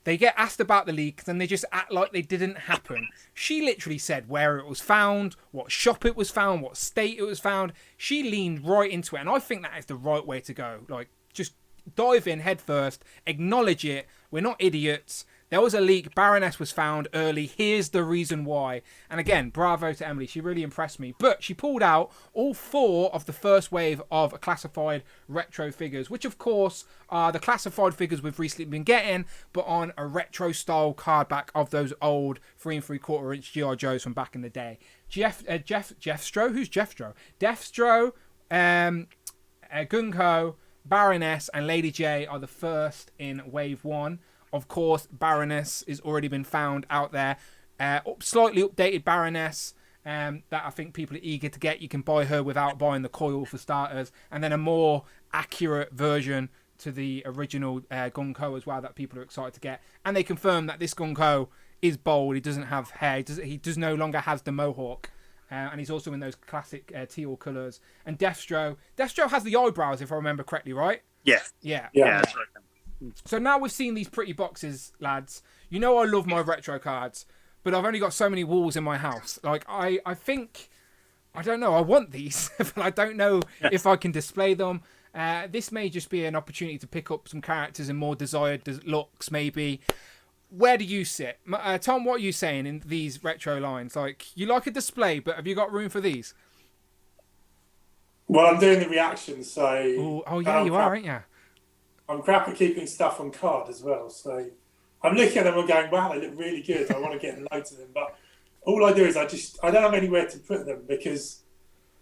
They get asked about the leak, then they just act like they didn't happen. She literally said where it was found, what shop it was found, what state it was found. She leaned right into it, and I think that is the right way to go. Like, just dive in head first, acknowledge it. We're not idiots. There was a leak. Baroness was found early. Here's the reason why. And again, bravo to Emily. She really impressed me. But she pulled out all 4 of the first wave of classified retro figures, which of course are the classified figures we've recently been getting, but on a retro style card back of those old 3 3/4 inch G.I Joes from back in the day. Jeffstro? Who's Jeffstro? Deathstro, Gunko, Baroness, and Lady J are the first in wave 1. Of course, Baroness has already been found out there. Slightly updated Baroness that I think people are eager to get. You can buy her without buying the coil for starters. And then a more accurate version to the original Gunko as well that people are excited to get. And they confirm that this Gunko is bald. He doesn't have hair. He does no longer has the mohawk. And he's also in those classic teal colours. And Deathstro has the eyebrows, if I remember correctly, right? Yeah. Yeah. That's right. So now we've seen these pretty boxes, lads. You know I love my retro cards, but I've only got so many walls in my house. Like, I think, I don't know, I want these, but I don't know if I can display them. This may just be an opportunity to pick up some characters in more desired looks, maybe. Where do you sit? Tom, what are you saying in these retro lines? Like, you like a display, but have you got room for these? Well, I'm doing the reactions, so... Ooh, oh, yeah, you are, aren't you? I'm crap at keeping stuff on card as well, so I'm looking at them and going, wow, they look really good. I want to get loads of them, but all I do is I don't have anywhere to put them because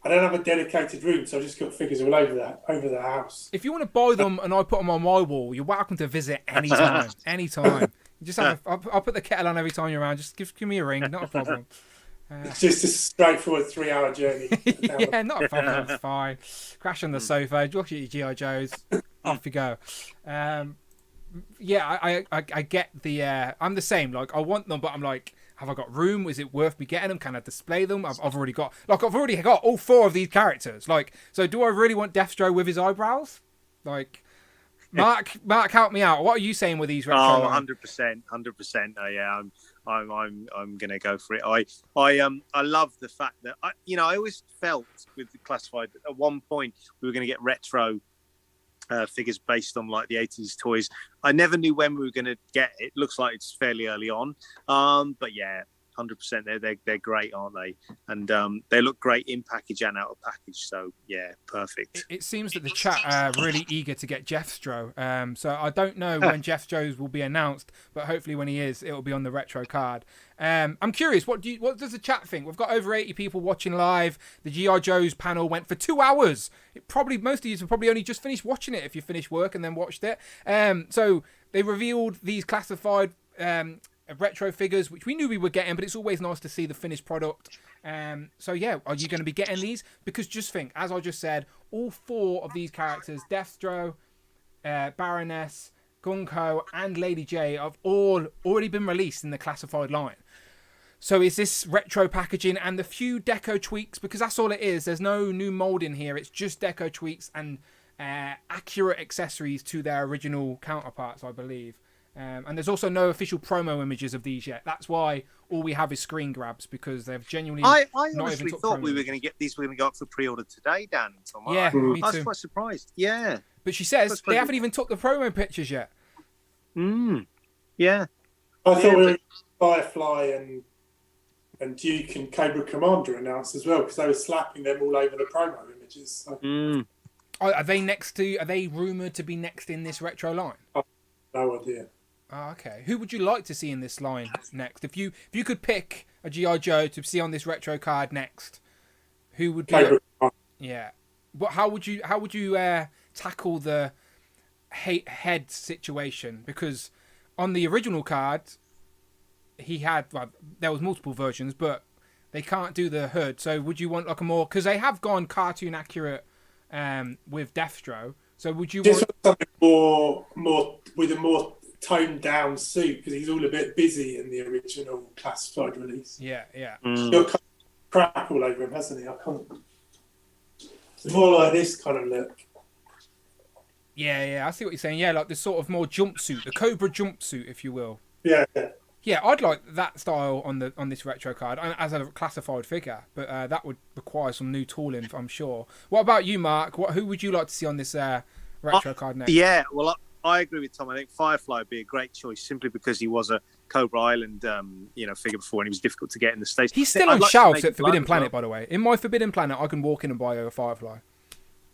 I don't have a dedicated room, so I just got figures all over the house. If you want to buy them and I put them on my wall, you're welcome to visit anytime. Anytime. You just have I'll put the kettle on every time you're around. Just give me a ring, not a problem. It's just a straightforward 3-hour journey. Yeah, not a problem. It's fine. Crash on the sofa, watch your G.I Joes. Off you go. Yeah, I get the. I'm the same. Like, I want them, but I'm like, have I got room? Is it worth me getting them? Can I display them? I've already got all 4 of these characters. Like, so do I really want Deathstroke with his eyebrows? Like, Mark, help me out. What are you saying with these retro? Oh, 100%. Yeah, I'm gonna go for it. I love the fact that I always felt with the classified at one point we were going to get retro figures based on like the 80s toys. I never knew when we were going to get it. Looks like it's fairly early on. But yeah, 100%. They're great, aren't they? And they look great in package and out of package. So yeah, perfect. It seems that the chat are really eager to get Jeffstro. So I don't know when Jeffstro's will be announced, but hopefully when he is, it will be on the retro card. I'm curious, what does the chat think? We've got over 80 people watching live. The G.I Joe's panel went for 2 hours. Most of you have probably only just finished watching it if you finished work and then watched it. So they revealed these classified retro figures, which we knew we were getting, but it's always nice to see the finished product. So yeah, are you going to be getting these? Because just think, as I just said, all 4 of these characters, Deathstro, Baroness, Gunko, and Lady J, have all already been released in the classified line. So is this retro packaging and the few deco tweaks, because that's all it is. There's no new mold in here. It's just deco tweaks and accurate accessories to their original counterparts, I believe. And there's also no official promo images of these yet. That's why all we have is screen grabs, because they've genuinely. I not honestly even thought we were going to get these. We're going to go up for pre-order today, Dan. Tom. Yeah, me too. I was quite surprised. Yeah, but she says they haven't even took the promo pictures yet. Yeah. I thought we were Firefly and Duke and Cobra Commander announced as well, because they were slapping them all over the promo images. So. Are they next to? Are they rumored to be next in this retro line? No idea. Oh, okay. Who would you like to see in this line next? If you could pick a G.I Joe to see on this retro card next, who would be? Yeah. But how would you tackle the head situation? Because on the original card, he had there was multiple versions, but they can't do the hood. So would you want like a more, because they have gone cartoon accurate with Deathstroke. So would you want something more with a more toned down suit, because he's all a bit busy in the original classified release. Yeah. He's got crap all over him, hasn't he? I can't. It's more like this kind of look. Yeah, I see what you're saying. Yeah, like the sort of more jumpsuit, the Cobra jumpsuit, if you will. Yeah. Yeah, I'd like that style on this retro card as a classified figure, but that would require some new tooling, I'm sure. What about you, Mark? Who would you like to see on this retro card next? Yeah, well, I agree with Tom. I think Firefly would be a great choice simply because he was a Cobra Island, figure before, and he was difficult to get in the States. He's still on shelves at Forbidden Planet, by the way. In my Forbidden Planet, I can walk in and buy a Firefly.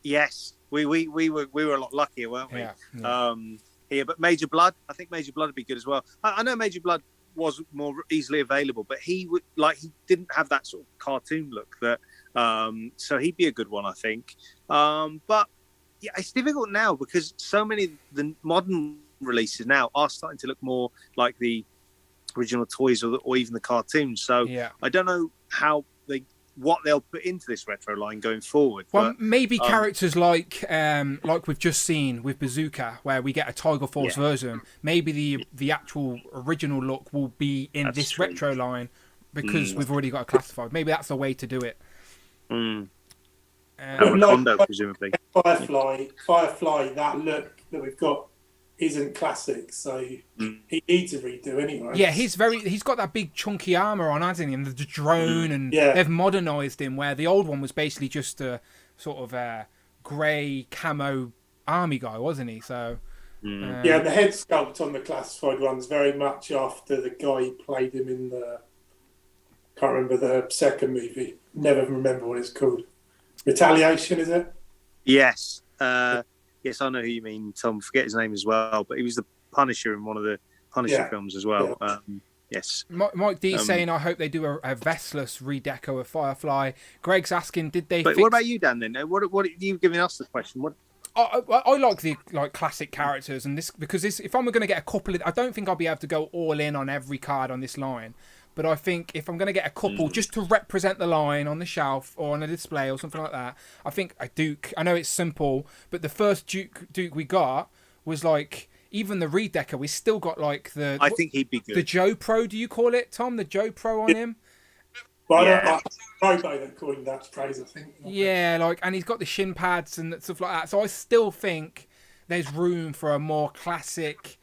Yes, we were a lot luckier, weren't we? Yeah. But Major Blood, I think Major Blood would be good as well. I know Major Blood was more easily available, but he didn't have that sort of cartoon look that so he'd be a good one, I think. But yeah, it's difficult now because so many of the modern releases now are starting to look more like the original toys or even the cartoons. So yeah. I don't know what they'll put into this retro line going forward. Well, but, maybe characters like we've just seen with Bazooka, where we get a Tiger Force version. Maybe the actual original look will be in this retro line because we've already got a classified. Maybe that's the way to do it. Recondo, presumably. Firefly, that look that we've got isn't classic, so he needs a redo anyway. Yeah, he's got that big chunky armor on, hasn't he? And the drone, and they've modernised him, where the old one was basically just a sort of a grey camo army guy, wasn't he? So yeah, the head sculpt on the classified one's very much after the guy who played him in the, can't remember the second movie. Never remember what it's called. Retaliation, is it? Yes. Yes, I know who you mean, Tom. Forget his name as well, but he was the Punisher in one of the Punisher films as well. Yeah. Yes. Mike D saying, I hope they do a vestless redeco of Firefly. Greg's asking, did they? But what about you, Dan? Then what are you giving us the question? What? I like the classic characters, and this because if I'm going to get a couple of, I don't think I'll be able to go all in on every card on this line. But I think if I'm going to get a couple just to represent the line on the shelf or on a display or something like that, I think a Duke. I know it's simple, but the first Duke we got was like, even the redecker, we still got like the... I think he'd be good. The Joe Pro, do you call it, Tom? The Joe Pro on him? Well, I don't like Robo that coined that phrase, I think. Yeah, and he's got the shin pads and stuff like that. So I still think there's room for a more classic,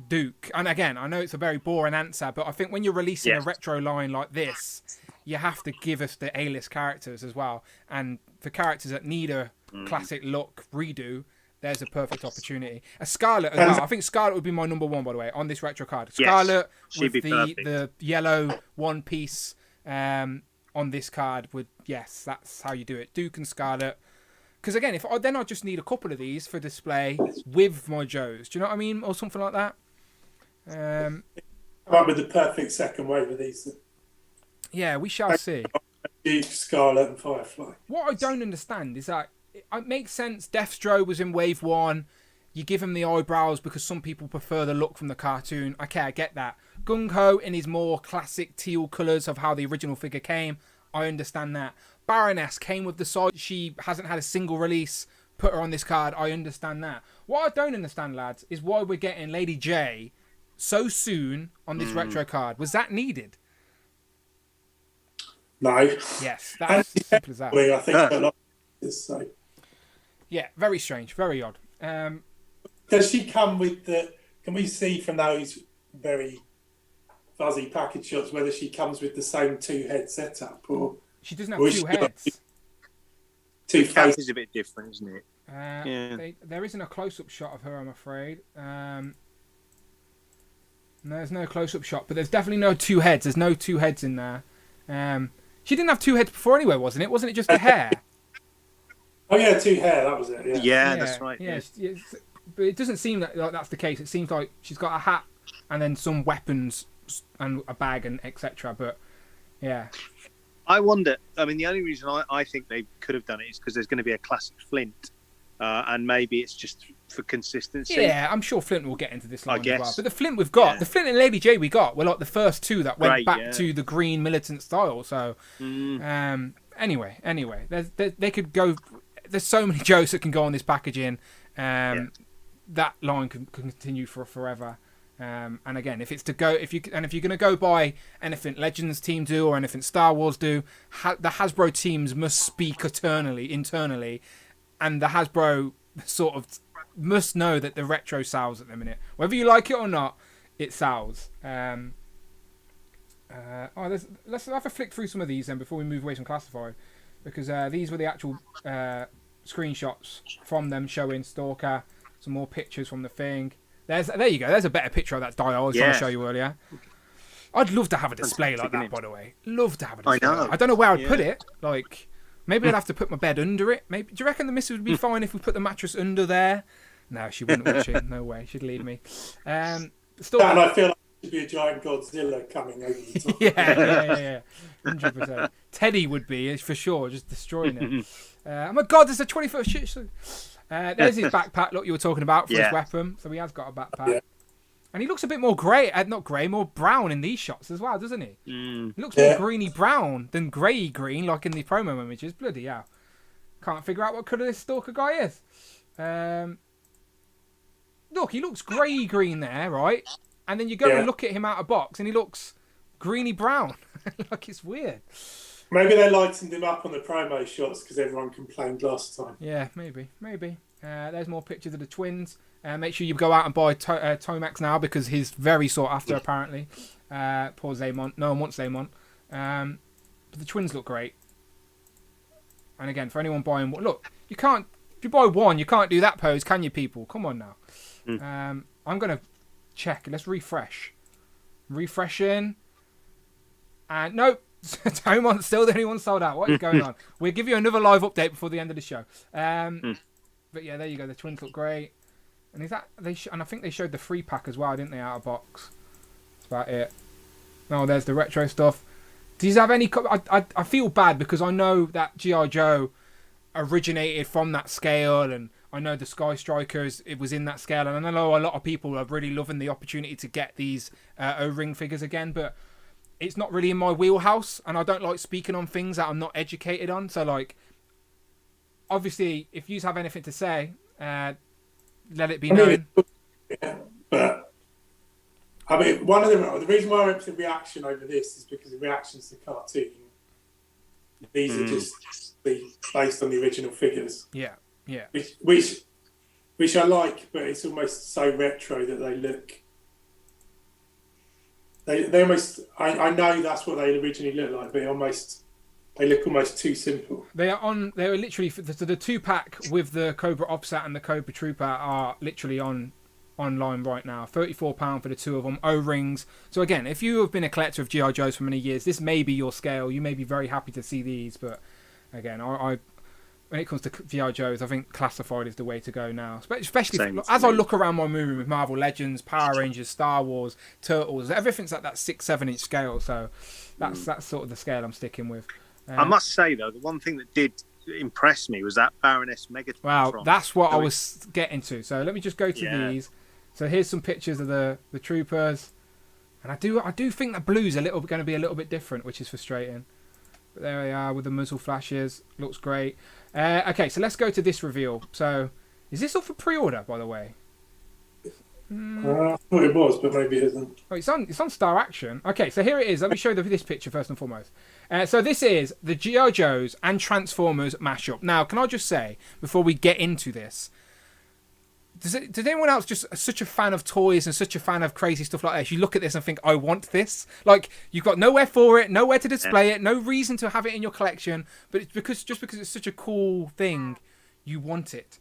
Duke. And again, I know it's a very boring answer, but I think when you're releasing a retro line like this, you have to give us the A-list characters as well. And for characters that need a classic look redo, there's a perfect opportunity. A Scarlet as well. I think Scarlet would be my number one, by the way, on this retro card. Scarlet with the yellow one piece on this card would, that's how you do it. Duke and Scarlet. Because again, then I just need a couple of these for display with my Joes. Do you know what I mean? Or something like that. Come up with the perfect second wave of these. Yeah, we shall see. Duke, Scarlet, and Firefly. What I don't understand is that it makes sense. Deathstroke was in wave 1. You give him the eyebrows because some people prefer the look from the cartoon. Okay, I get that. Gung Ho in his more classic teal colours of how the original figure came. I understand that. Baroness came with the side. She hasn't had a single release. Put her on this card. I understand that. What I don't understand, lads, is why we're getting Lady J so soon on this retro card. Was that needed? No. Yes, that's as simple as that. I think a lot is so. Yeah, very strange, very odd. Does she come with the... Can we see from those very fuzzy package shots whether she comes with the same two-head setup or... She doesn't have two heads. Two the cap faces. is a bit different, isn't it? There isn't a close-up shot of her, I'm afraid. There's no close-up shot, but there's definitely no two heads. There's no two heads in there. She didn't have two heads before anyway, wasn't it? Wasn't it just the hair? Oh yeah, two hair. That was it. Yeah, that's right. Yeah. But it doesn't seem like that's the case. It seems like she's got a hat and then some weapons and a bag and etc. But yeah. I wonder. I mean, the only reason I think they could have done it is because there's going to be a classic Flint, and maybe it's just for consistency. Yeah, I'm sure Flint will get into this line as well. But the Flint we've got, the Flint and Lady J we got, were like the first two that went back to the green militant style. So, anyway, they could go. There's so many jokes that can go on this packaging. That line can continue for forever. And again, if you're going to go by anything Legends team do or anything Star Wars do, the Hasbro teams must speak internally, and the Hasbro sort of must know that the retro sells at the minute. Whether you like it or not, it sells. Let's have a flick through some of these then before we move away from classified, because these were the actual screenshots from them showing Stalker. Some more pictures from the thing. There you go. There's a better picture of that die I was trying to show you earlier. I'd love to have a display like that, by the way. Love to have a display. I don't know where I'd put it. Like, maybe I'd have to put my bed under it. Maybe. Do you reckon the missus would be fine if we put the mattress under there? No, she wouldn't watch it. No way. She'd leave me. And I feel like there should be a giant Godzilla coming over the top. yeah. 100%. Teddy would be, for sure, just destroying it. Oh my God, there's a 20-foot shit. There's his backpack, look, you were talking about, for his weapon. So he has got a backpack. Yeah. And he looks a bit more grey, not grey, more brown in these shots as well, doesn't he? He looks more greeny brown than grey green, like in the promo images. Bloody hell. Can't figure out what colour this Stalker guy is. Look, he looks grey green there, right? And then you go and look at him out of box and he looks greeny brown. Like, it's weird. Maybe they lightened him up on the promo shots because everyone complained last time. Yeah, maybe. There's more pictures of the twins. Make sure you go out and buy Tomax now because he's very sought after, apparently. Poor Zaymont. No one wants Zaymont. But the twins look great. And again, for anyone buying... Look, you can't... If you buy one, you can't do that pose, can you, people? Come on now. I'm going to check. Let's refresh. Refreshing. And nope. Tomont's still the only one sold out. What is going on? We'll give you another live update before the end of the show. But yeah, there you go. The twins look great. And is that and I think they showed the free pack as well, didn't they? Out of box. That's about it. Oh, there's the retro stuff. Do you have any? I feel bad because I know that G.I Joe originated from that scale, and I know the Sky Strikers, it was in that scale, and I know a lot of people are really loving the opportunity to get these O-ring figures again, but it's not really in my wheelhouse, and I don't like speaking on things that I'm not educated on. So, like, obviously, if you have anything to say, let it be known. But I mean, one of the reason why I went for the reaction over this is because the reactions to the cartoon, these are just based on the original figures. Yeah. Which I like, but it's almost so retro that they look. They almost. I know that's what they originally look like, but they look almost too simple. They are literally the 2-pack with the Cobra Offset and the Cobra Trooper are literally online right now. £34 for the two of them. O-rings. So again, if you have been a collector of G.I Joes for many years, this may be your scale. You may be very happy to see these, but again, I when it comes to G.I Joes, I think classified is the way to go now. Especially as I look around my room with Marvel Legends, Power Rangers, Star Wars, Turtles, everything's at that 6-7 inch scale. So that's sort of the scale I'm sticking with. I must say though, the one thing that did impress me was that Baroness Megatron. Wow, that's what I was getting to. So let me just go to these. So here's some pictures of the troopers, and I do think the blue's going to be a little bit different, which is frustrating. But there they are with the muzzle flashes. Looks great. Okay, so let's go to this reveal. So is this all for pre-order, by the way? I thought it was, but maybe it isn't. Oh, it's on Star Action. Okay, so here it is. Let me show you this picture first and foremost. So this is the G.I Joes and Transformers mashup. Now, can I just say, before we get into this, does anyone else just such a fan of toys and such a fan of crazy stuff like this? You look at this and think, I want this. Like, you've got nowhere for it, nowhere to display it, no reason to have it in your collection, but it's because it's such a cool thing, you want it.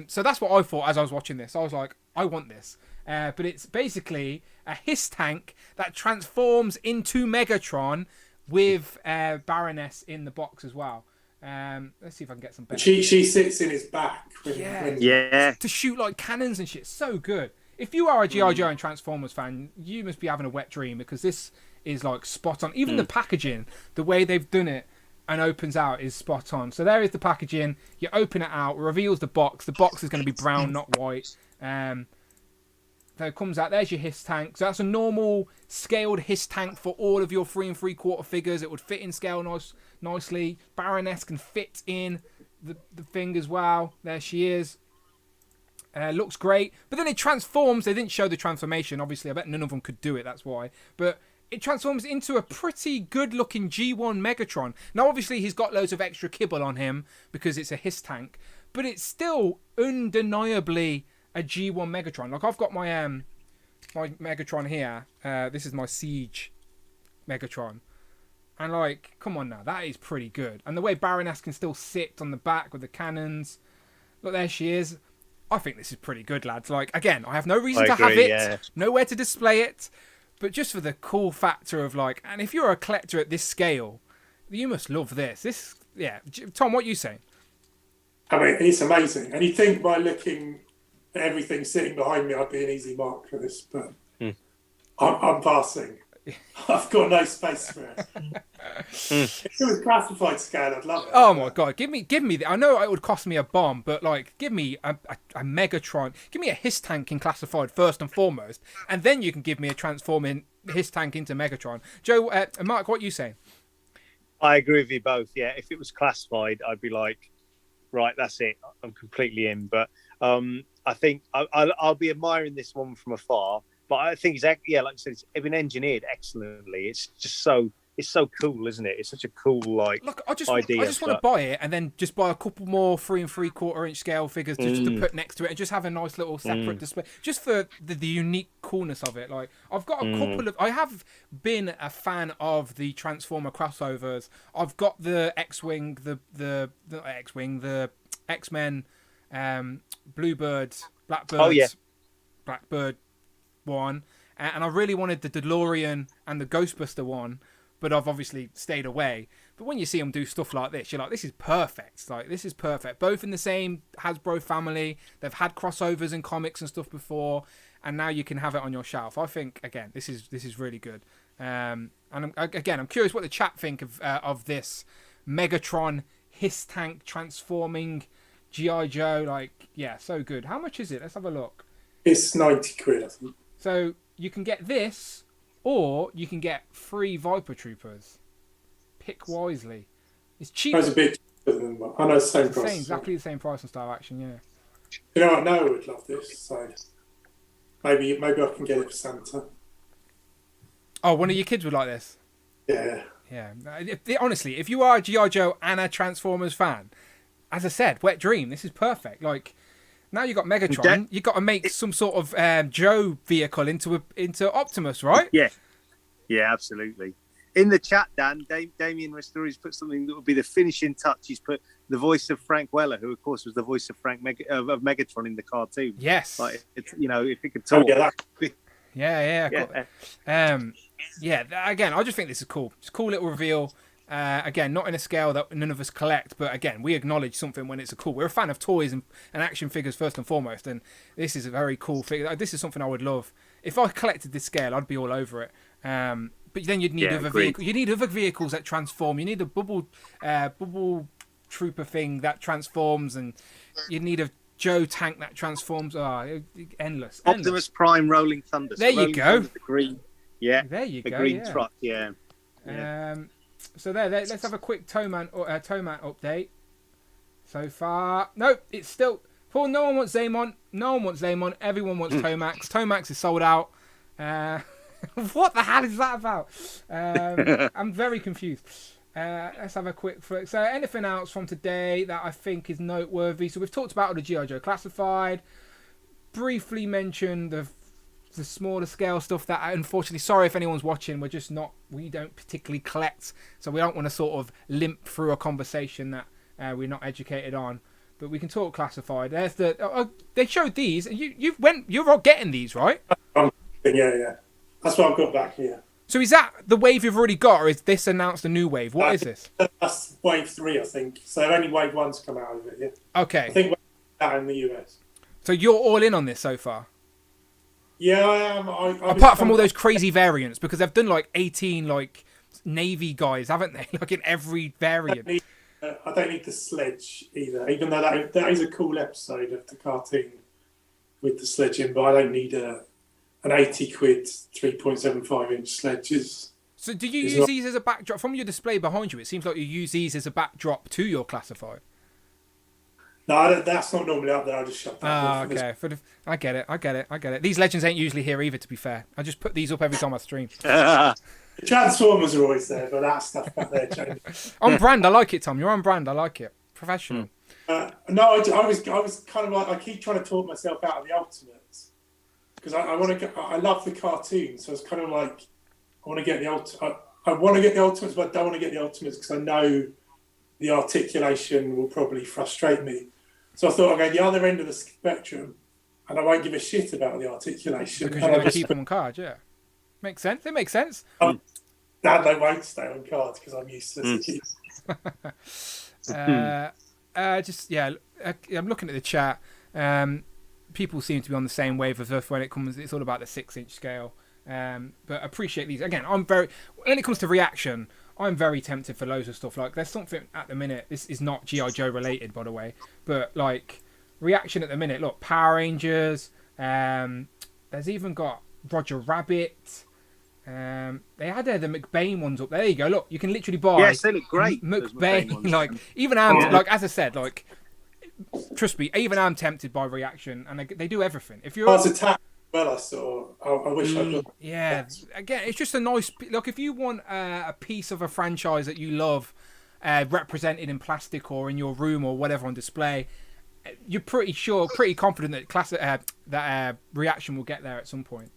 So that's what I thought as I was watching this. I was like, I want this. But it's basically a hiss tank that transforms into Megatron with Baroness in the box as well. Let's see if I can get some better. She sits in his back. To shoot like cannons and shit. So good. If you are a G.I Joe and Transformers fan, you must be having a wet dream because this is like spot on. Even the packaging, the way they've done it and opens out is spot on. So there is the packaging. You open it out, reveals the box. The box is going to be brown, not white. So it comes out. There's your hiss tank. So that's a normal scaled hiss tank for all of your 3 3/4 figures. It would fit in scale nicely. Baroness can fit in the thing as well. There she is. Looks great. But then it transforms. They didn't show the transformation. Obviously, I bet none of them could do it. That's why. But it transforms into a pretty good-looking G1 Megatron. Now, obviously, he's got loads of extra kibble on him because it's a hiss tank. but it's still undeniably a G1 Megatron. Like I've got my my Megatron here. This is my Siege Megatron. And like, come on now, that is pretty good. And the way Baroness can still sit on the back with the cannons. Look, there she is. I think this is pretty good, lads. Like, again, I have no reason to have it, nowhere to display it, but just for the cool factor of like, and if you're a collector at this scale, you must love this. This, yeah. Tom, what are you saying? I mean, it's amazing. And you think by looking at everything sitting behind me, I'd be an easy mark for this, but I'm passing. I've got no space for it. If it was classified scale, I'd love it. Oh my god, give me I know it would cost me a bomb, but like give me a Megatron, give me a Hiss tank in classified first and foremost, and then you can give me a transforming Hiss tank into Megatron. Joe, Mark, what are you saying? I agree with you both. Yeah, if it was classified, I'd be like, right, that's it. I'm completely in. But I think I'll be admiring this one from afar. But I think exactly, yeah, like I said, it's been engineered excellently. It's just so cool, isn't it? It's such a cool Look, I just want to buy it and then just buy a couple more 3 3/4 inch scale figures just to put next to it and just have a nice little separate display, just for the unique coolness of it. Like I've got a couple of, I have been a fan of the Transformer crossovers. I've got the X-wing, the X-wing, the X-Men, Bluebird, Blackbird, Blackbird one, and I really wanted the DeLorean and the Ghostbuster one, but I've obviously stayed away. But when you see them do stuff like this, you're like, this is perfect. Like, this is perfect. Both in the same Hasbro family. They've had crossovers in comics and stuff before, and now you can have it on your shelf. I think, again, this is really good. And I'm curious what the chat think of this Megatron Hiss tank transforming G.I Joe. Like, yeah, so good. How much is it? Let's have a look. It's 90 quid, I think. So you can get this, or you can get 3 Viper Troopers. Pick wisely. It's cheap. It's a bit cheaper than that. I know it's the same price. Exactly the same price and style action, yeah. You know what? Noah would love this, so maybe I can get it for Santa. Oh, one of your kids would like this? Yeah. Yeah. Honestly, if you are a G.I. Joe and a Transformers fan, as I said, wet dream, this is perfect. Like, now you've got Megatron, you've got to make some sort of Joe vehicle into Optimus, right? Yeah, absolutely. In the chat, Dan, Damien Restori's put something that would be the finishing touch. He's put the voice of Frank Weller, who of course was the voice of of Megatron in the cartoon. Yes, like it's, you know, if he could talk. Yeah. Again, I just think this is cool. It's a cool little reveal. Again, not in a scale that none of us collect, but again, we acknowledge something when it's a cool. We're a fan of toys and action figures first and foremost, and this is a very cool figure. This is something I would love. If I collected this scale, I'd be all over it. But then you'd need other vehicles. You need other vehicles that transform. You need a bubble trooper thing that transforms, and you need a Joe tank that transforms. Endless. Optimus Prime Rolling Thunder. There you go. The green. Yeah. There you go. The green truck. Yeah. So let's have a quick Toman update. So far, nope, it's still Paul. No one wants Zaymon. Everyone wants Tomax. Tomax is sold out. What the hell is that about? I'm very confused. Let's have a quick flick. So anything else from today that I think is noteworthy? So we've talked about all the G.I. Joe classified. Briefly mentioned the smaller scale stuff that, unfortunately, sorry if anyone's watching, we don't particularly collect, so we don't want to sort of limp through a conversation that we're not educated on, but we can talk classified. There's they showed these, and you're all getting these, right? Yeah, that's what I've got back here. So is that the wave you've already got, or is this announced a new wave? What is this? That's wave 3, I think. So only wave 1's come out of it, yeah. Okay. I think wave out in the US. So you're all in on this so far? Yeah, I am. Apart from all those crazy variants, because they've done like 18 like Navy guys, haven't they? Like in every variant. I don't need the sledge either, even though that is a cool episode of the cartoon with the sledge in, but I don't need an 80 quid 3.75 inch sledge. So do you use these as a backdrop? From your display behind you, it seems like you use these as a backdrop to your classified. No, that's not normally up there. I just shut that. Okay. I get it. These legends ain't usually here either, to be fair. I just put these up every time I stream. The Transformers are always there, but that stuff back there changes. On brand, I like it, Tom. You're on brand. I like it. Professional. No, I was kind of like, I keep trying to talk myself out of the Ultimates because I want to get. I love the cartoon, so it's kind of like I want to get the I want to get the Ultimates, but I don't want to get the Ultimates because I know the articulation will probably frustrate me. So I thought I'll go the other end of the spectrum, and I won't give a shit about the articulation. Because you're going to keep them on cards, yeah. Makes sense. It makes sense. Dad, they won't stay on cards because I'm useless. I'm looking at the chat. People seem to be on the same wave as us when it comes. It's all about the 6-inch scale. But appreciate these. Again, when it comes to reaction, I'm very tempted for loads of stuff. Like, there's something at the minute. This is not G.I Joe related, by the way. But like reaction at the minute. Look, Power Rangers. There's even got Roger Rabbit. They had the McBain ones up there. There you go. Look, you can literally buy. Yes, they look great. McBain, like even like as I said, like trust me, even I'm tempted by reaction, and they do everything. If you're attack, well, I saw. I wish I'd looked. Yeah, again, it's just a nice look. If you want a piece of a franchise that you love, represented in plastic or in your room or whatever on display, you're pretty confident that reaction will get there at some point.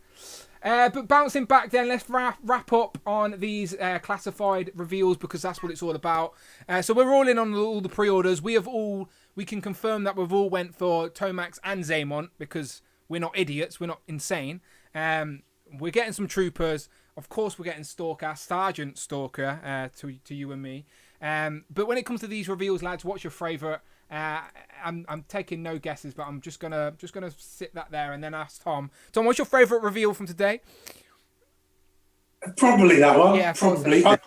But bouncing back then, let's wrap up on these classified reveals because that's what it's all about. So we're all in on all the pre-orders. We can confirm that we've all went for Tomax and Zaymont because we're not idiots, we're not insane. We're getting some troopers. Of course, we're getting Stalker, Sergeant Stalker, to you and me. But when it comes to these reveals, lads, what's your favourite? I'm taking no guesses, but I'm just gonna sit that there and then ask Tom. Tom, what's your favourite reveal from today? Probably that one. Yeah, probably. I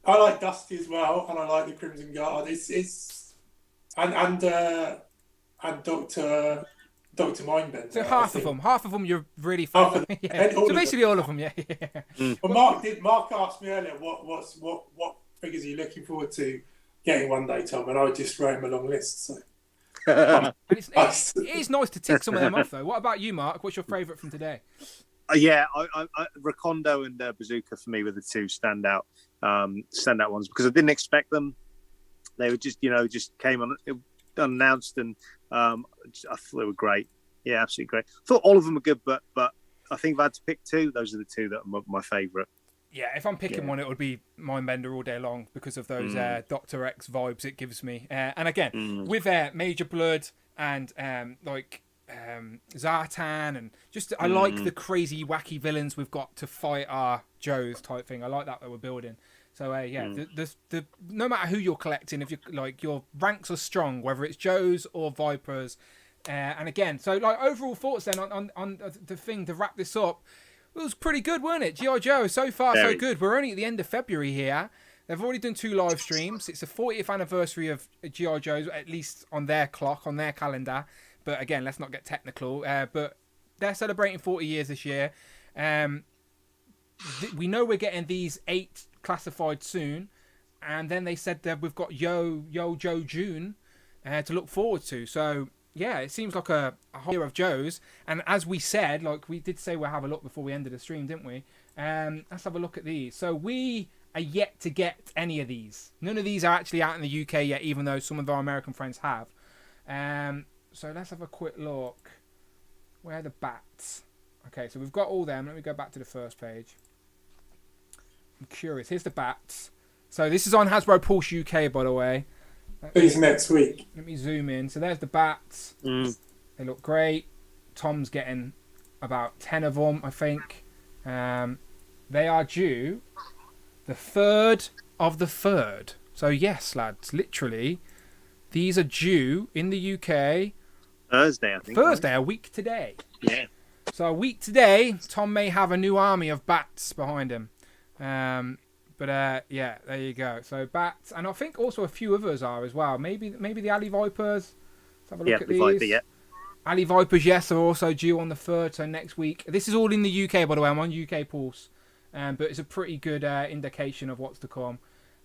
like Dusty as well, and I like the Crimson Guard. It's and Doctor Mindbender. So half of them you're really fan. Yeah. So basically all of them, yeah. Well, Mark asked me earlier what figures are you looking forward to getting one day, Tom, and I just wrote him a long list. So it is nice to tick some of them off, though. What about you, Mark? What's your favourite from today? I Recondo and Bazooka for me were the two standout ones because I didn't expect them. They were just came on unannounced, and I thought they were great. Yeah, absolutely great. I thought all of them were good, but I think if I had to pick two, those are the two that are my favourite. Yeah, if I'm picking one, it would be Mindbender all day long because of those Dr. X vibes it gives me. And again, with Major Blood and Zartan, and just I like the crazy, wacky villains we've got to fight our Joes type thing. I like that we're building. So the no matter who you're collecting, if you like, your ranks are strong, whether it's Joes or Vipers. And again, so like overall thoughts then on the thing to wrap this up. It was pretty good, weren't it? G.I Joe, so far so good. We're only at the end of February here. They've already done 2 live streams. It's the 40th anniversary of G.I Joe's, at least on their clock, on their calendar. But again, let's not get technical. But they're celebrating 40 years this year. We know we're getting these 8 classified soon. And then they said that we've got Yo Joe June to look forward to. So yeah, it seems like a whole year of Joes. And as we said, like we did say we'll have a look before we ended the stream, didn't we? Let's have a look at these. So we are yet to get any of these. None of these are actually out in the UK yet, even though some of our American friends have. So let's have a quick look. Where are the bats? Okay, so we've got all them. Let me go back to the first page. I'm curious. Here's the bats. So this is on Hasbro Pulse UK, by the way. These next week. Let me zoom in. So there's the bats. They look great. Tom's getting about 10 of them, I think. They are due the 3rd of the 3rd. So yes, lads, literally, these are due in the UK Thursday, I think. Thursday, a week today. Yeah. So a week today, Tom may have a new army of bats behind him. Yeah, there you go. So bats, and I think also a few others are as well. Maybe the Alley Vipers. Let's have a look at these. Viper, yeah. Alley Vipers, yes, are also due on the 3rd, so next week. This is all in the UK, by the way. I'm on UK Pulse, but it's a pretty good indication of what's to come.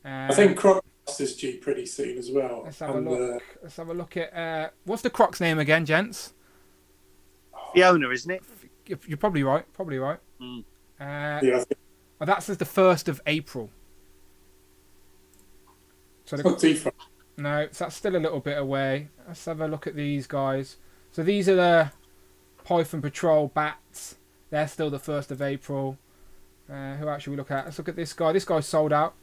I think Crocs is due pretty soon as well. Let's have a look. Let's have a look at what's the Crocs name again, gents? Fiona, isn't it? You're probably right. Yeah. That says the 1st of April. So Not too far. No, so that's still a little bit away. Let's have a look at these guys. So these are the Python Patrol bats. They're still the 1st of April. Who else should we look at? Let's look at this guy. This guy's sold out.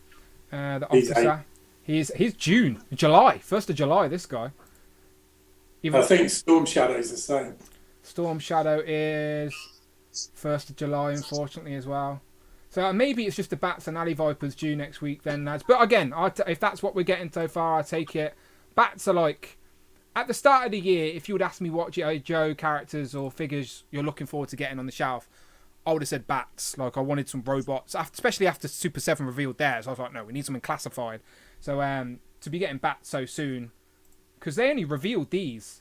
The officer. He's July. 1st of July, this guy. I think Storm Shadow's the same. Storm Shadow is 1st of July, unfortunately, as well. So maybe it's just the Bats and Alley Vipers due next week then, lads. But again, if that's what we're getting so far, I take it. Bats are like, at the start of the year, if you would ask me what G.I Joe characters or figures you're looking forward to getting on the shelf, I would have said Bats. Like, I wanted some robots, especially after Super 7 revealed theirs. I was like, no, we need something classified. So to be getting Bats so soon, because they only revealed these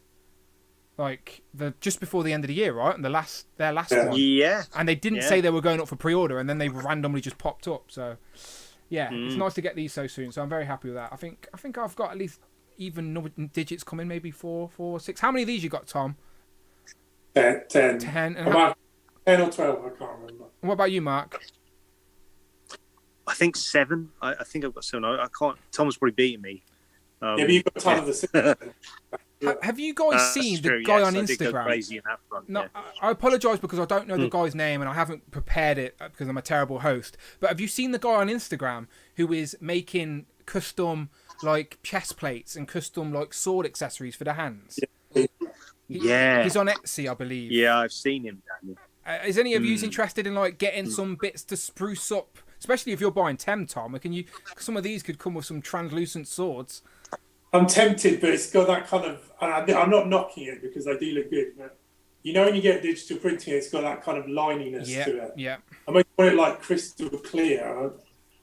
like just before the end of the year, right? And their last one. Yeah. And they didn't say they were going up for pre-order, and then they randomly just popped up. So yeah, it's nice to get these so soon. So I'm very happy with that. I think I've got at least even digits coming, maybe 4, 6. How many of these you got, Tom? 10. 10. And 10 or 12, I can't remember. What about you, Mark? I think 7. I think I've got 7. I can't. Tom's probably beating me. But you've got a ton of the 6. Have you guys seen the guy on I did go Instagram? crazy in that front, No, I apologise because I don't know the guy's name and I haven't prepared it because I'm a terrible host. But have you seen the guy on Instagram who is making custom like chest plates and custom like sword accessories for the hands? Yeah. He's on Etsy, I believe. Yeah, I've seen him, Daniel. Is any of you interested in like getting some bits to spruce up, especially if you're buying Tom? Some of these could come with some translucent swords. I'm tempted, but it's got that kind of. I'm not knocking it because they do look good. But you know, when you get digital printing, it's got that kind of lininess to it. Yeah. I mean, want it like crystal clear.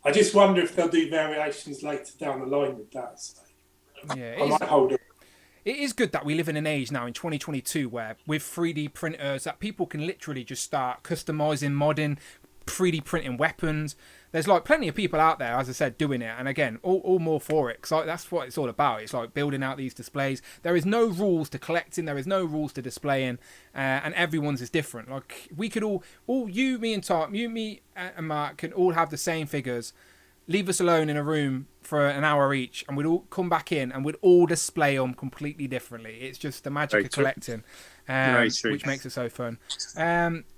I just wonder if they'll do variations later down the line with that. So Yeah, I might hold it. It is good that we live in an age now in 2022 where with 3D printers that people can literally just start customizing, modding, 3D printing weapons. There's like plenty of people out there, as I said, doing it. And again, all more for it. Because that's what it's all about. It's like building out these displays. There is no rules to collecting. There is no rules to displaying. And everyone's is different. Like we could all you, me and Tom, you, me and Mark can all have the same figures. Leave us alone in a room for an hour each, and we'd all come back in and we'd all display them completely differently. It's just the magic of collecting, which makes it so fun.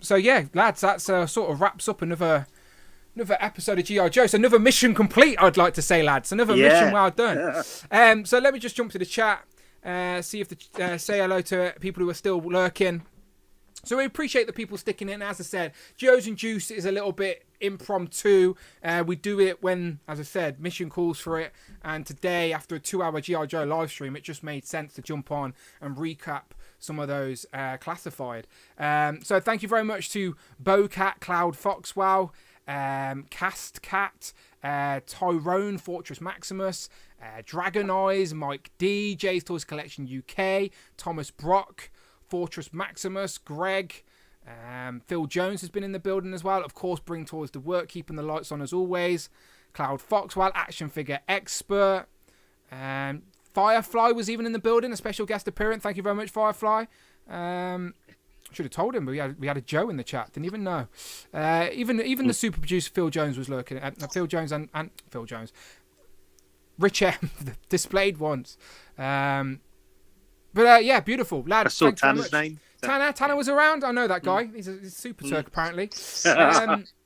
So yeah, lads, that sort of wraps up another episode of G.I Joe. So another mission complete, I'd like to say, lads. Another mission well done. So let me just jump to the chat, see if say hello to people who are still lurking. So we appreciate the people sticking in. As I said, Joes+Juice is a little bit impromptu. We do it when, as I said, mission calls for it. And today, after a 2-hour G.I Joe live stream, it just made sense to jump on and recap some of those classified. So thank you very much to Bocat, Cloud Foxwell, Cast Cat, Tyrone, Fortress Maximus, Dragon Eyes, Mike D, Jay's Toys Collection UK, Thomas Brock, Fortress Maximus, Greg, Phil Jones has been in the building as well. Of course, Bring Toys to Work, keeping the lights on as always. Cloud Foxwell, Action Figure Expert. Firefly was even in the building, a special guest appearance. Thank you very much, Firefly. Should have told him, but we had a Joe in the chat. Didn't even know. Even the super producer Phil Jones was lurking. Phil Jones and Phil Jones. Rich M displayed once. But yeah, beautiful lad. I saw Tanner's name. Tanner was around. I know that guy. He's a super Turk apparently.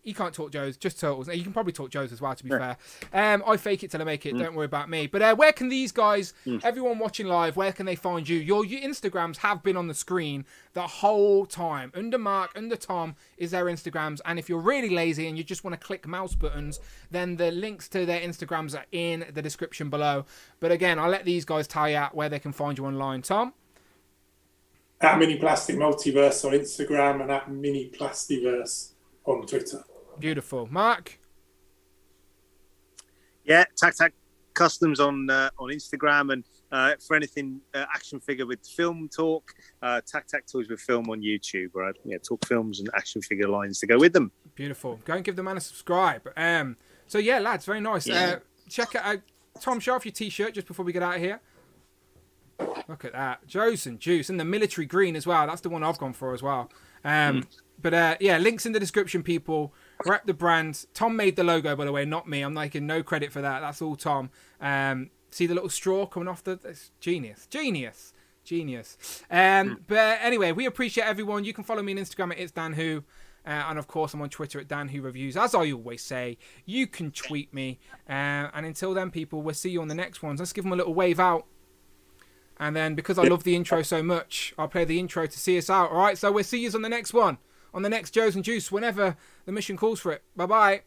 He can't talk Joes, just Turtles. You can probably talk Joes as well, to be fair. I fake it till I make it. Don't worry about me. But where can these guys, everyone watching live, where can they find you? Your Instagrams have been on the screen the whole time. Under Mark, under Tom is their Instagrams. And if you're really lazy and you just want to click mouse buttons, then the links to their Instagrams are in the description below. But again, I'll let these guys tell you out where they can find you online. Tom? At Mini Plastic Multiverse on Instagram and at Mini Plastiverse on Twitter. Beautiful. Mark? Yeah, Tac Customs on Instagram, and for anything action figure with film talk, Tac Toys with Film on YouTube, where I talk films and action figure lines to go with them. Beautiful. Go and give the man a subscribe. So yeah, lads, very nice. Yeah. Check out Tom, show off your t-shirt just before we get out of here. Look at that. Joes+Juice, and the military green as well. That's the one I've gone for as well. But yeah, links in the description, people. Rep the brand. Tom made the logo, by the way, not me. I'm making no credit for that. That's all Tom. See the little straw coming off the... It's genius. But anyway, we appreciate everyone. You can follow me on Instagram at It's Dan Who. And of course, I'm on Twitter at Dan Who Reviews. As I always say, you can tweet me. And until then, people, we'll see you on the next ones. Let's give them a little wave out. And then, because I love the intro so much, I'll play the intro to see us out. All right, so we'll see you on the next one. On the next Joes and Juice, whenever the mission calls for it. Bye-bye.